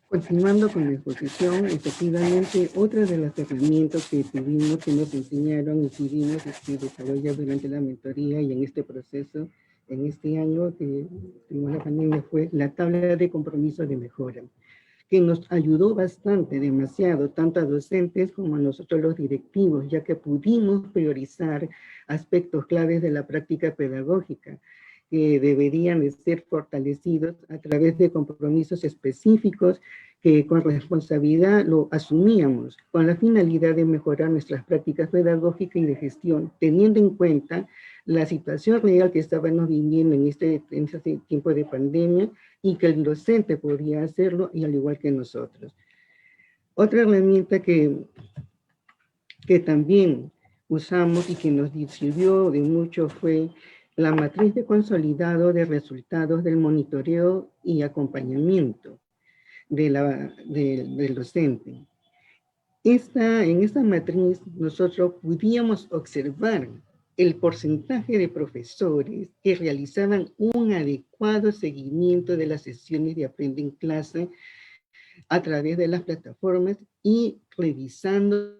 Continuando con la exposición, efectivamente, otra de las herramientas que tuvimos, que nos enseñaron y pudimos desarrollar durante la mentoría y en este proceso, en este año que tuvimos la pandemia, fue la tabla de compromiso de mejora, que nos ayudó bastante, demasiado, tanto a docentes como a nosotros los directivos, ya que pudimos priorizar aspectos claves de la práctica pedagógica, que deberían de ser fortalecidos a través de compromisos específicos que con responsabilidad lo asumíamos, con la finalidad de mejorar nuestras prácticas pedagógicas y de gestión, teniendo en cuenta la situación real que estábamos viviendo en este tiempo de pandemia y que el docente podía hacerlo, y al igual que nosotros. Otra herramienta que también usamos y que nos sirvió de mucho fue la matriz de consolidado de resultados del monitoreo y acompañamiento del docente. En esta matriz nosotros podíamos observar el porcentaje de profesores que realizaban un adecuado seguimiento de las sesiones de Aprende en Clase a través de las plataformas y revisando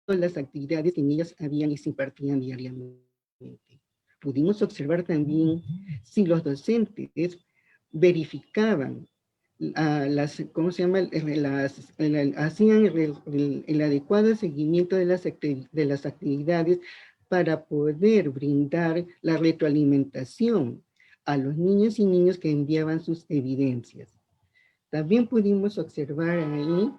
las actividades que en ellas habían y se impartían diariamente. Pudimos observar también si los docentes verificaban hacían el adecuado seguimiento de las actividades para poder brindar la retroalimentación a los niños y niñas que enviaban sus evidencias. También pudimos observar ahí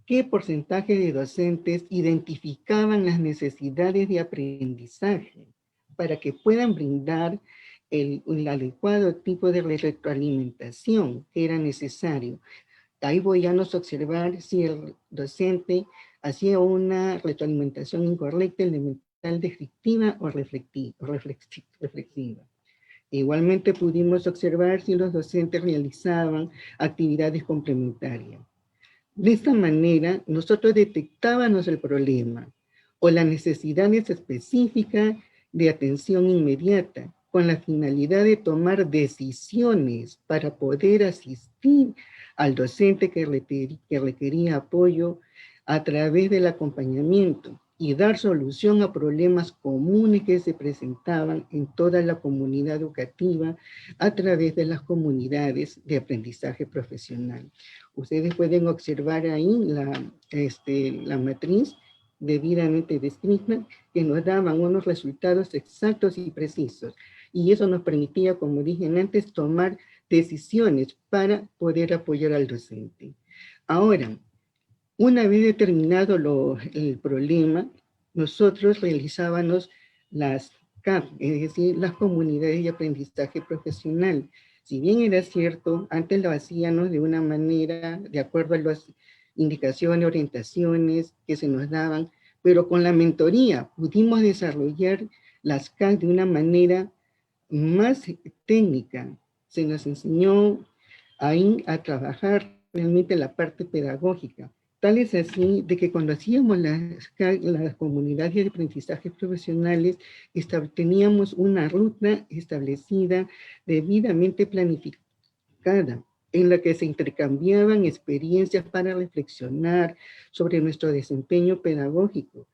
qué porcentaje de docentes identificaban las necesidades de aprendizaje para que puedan brindar el adecuado tipo de retroalimentación que era necesario. Ahí podíamos observar si el docente hacía una retroalimentación incorrecta, elemental, descriptiva o reflexiva. Igualmente pudimos observar si los docentes realizaban actividades complementarias. De esta manera, nosotros detectábamos el problema o las necesidades específicas de atención inmediata, con la finalidad de tomar decisiones para poder asistir al docente que requería apoyo a través del acompañamiento y dar solución a problemas comunes que se presentaban en toda la comunidad educativa a través de las comunidades de aprendizaje profesional. Ustedes pueden observar ahí la matriz debidamente descrita, que nos daban unos resultados exactos y precisos. Y eso nos permitía, como dije antes, tomar decisiones para poder apoyar al docente. Ahora, una vez determinado el problema, nosotros realizábamos las CAP, es decir, las comunidades de aprendizaje profesional. Si bien era cierto, antes lo hacíamos de una manera, de acuerdo a las indicaciones, orientaciones que se nos daban, pero con la mentoría pudimos desarrollar las CAP de una manera más técnica. Se nos enseñó ahí a trabajar realmente la parte pedagógica. Tal es así de que cuando hacíamos las comunidades de aprendizaje profesionales, teníamos una ruta establecida, debidamente planificada, en la que se intercambiaban experiencias para reflexionar sobre nuestro desempeño pedagógico,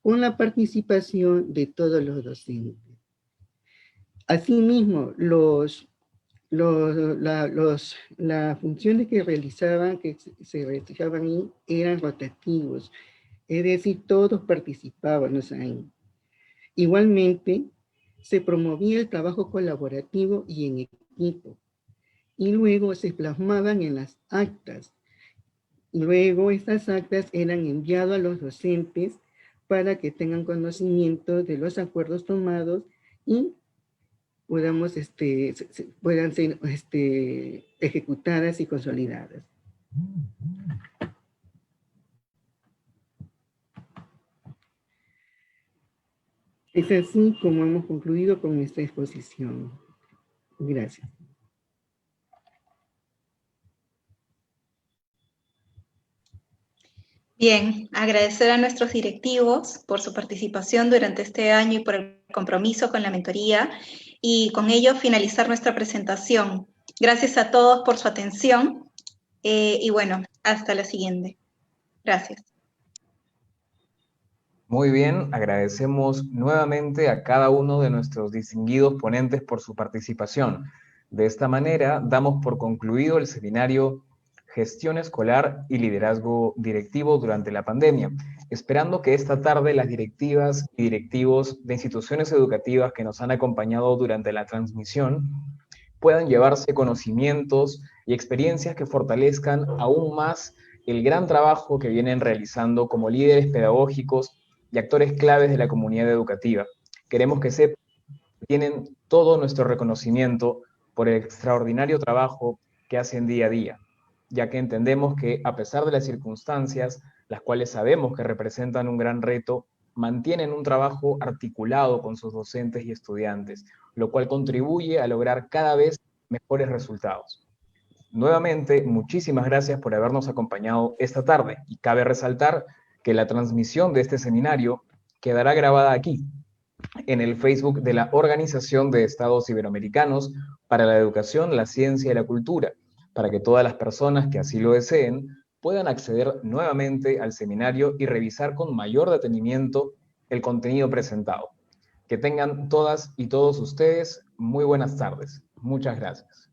con la participación de todos los docentes. Asimismo, las funciones que se realizaban ahí eran rotativos, es decir, todos participábamos ahí. Igualmente, se promovía el trabajo colaborativo y en equipo, y luego se plasmaban en las actas. Luego estas actas eran enviadas a los docentes para que tengan conocimiento de los acuerdos tomados y puedan ser ejecutadas y consolidadas. Es así como hemos concluido con esta exposición. Gracias. Bien, agradecer a nuestros directivos por su participación durante este año y por el compromiso con la mentoría, y con ello finalizar nuestra presentación. Gracias a todos por su atención y bueno, hasta la siguiente. Gracias. Muy bien, agradecemos nuevamente a cada uno de nuestros distinguidos ponentes por su participación. De esta manera, damos por concluido el seminario Gestión Escolar y Liderazgo Directivo durante la pandemia, esperando que esta tarde las directivas y directivos de instituciones educativas que nos han acompañado durante la transmisión puedan llevarse conocimientos y experiencias que fortalezcan aún más el gran trabajo que vienen realizando como líderes pedagógicos y actores claves de la comunidad educativa. Queremos que sepan que tienen todo nuestro reconocimiento por el extraordinario trabajo que hacen día a día, ya que entendemos que a pesar de las circunstancias, las cuales sabemos que representan un gran reto, mantienen un trabajo articulado con sus docentes y estudiantes, lo cual contribuye a lograr cada vez mejores resultados. Nuevamente, muchísimas gracias por habernos acompañado esta tarde, y cabe resaltar que la transmisión de este seminario quedará grabada aquí, en el Facebook de la Organización de Estados Iberoamericanos para la Educación, la Ciencia y la Cultura, para que todas las personas que así lo deseen puedan acceder nuevamente al seminario y revisar con mayor detenimiento el contenido presentado. Que tengan todas y todos ustedes muy buenas tardes. Muchas gracias.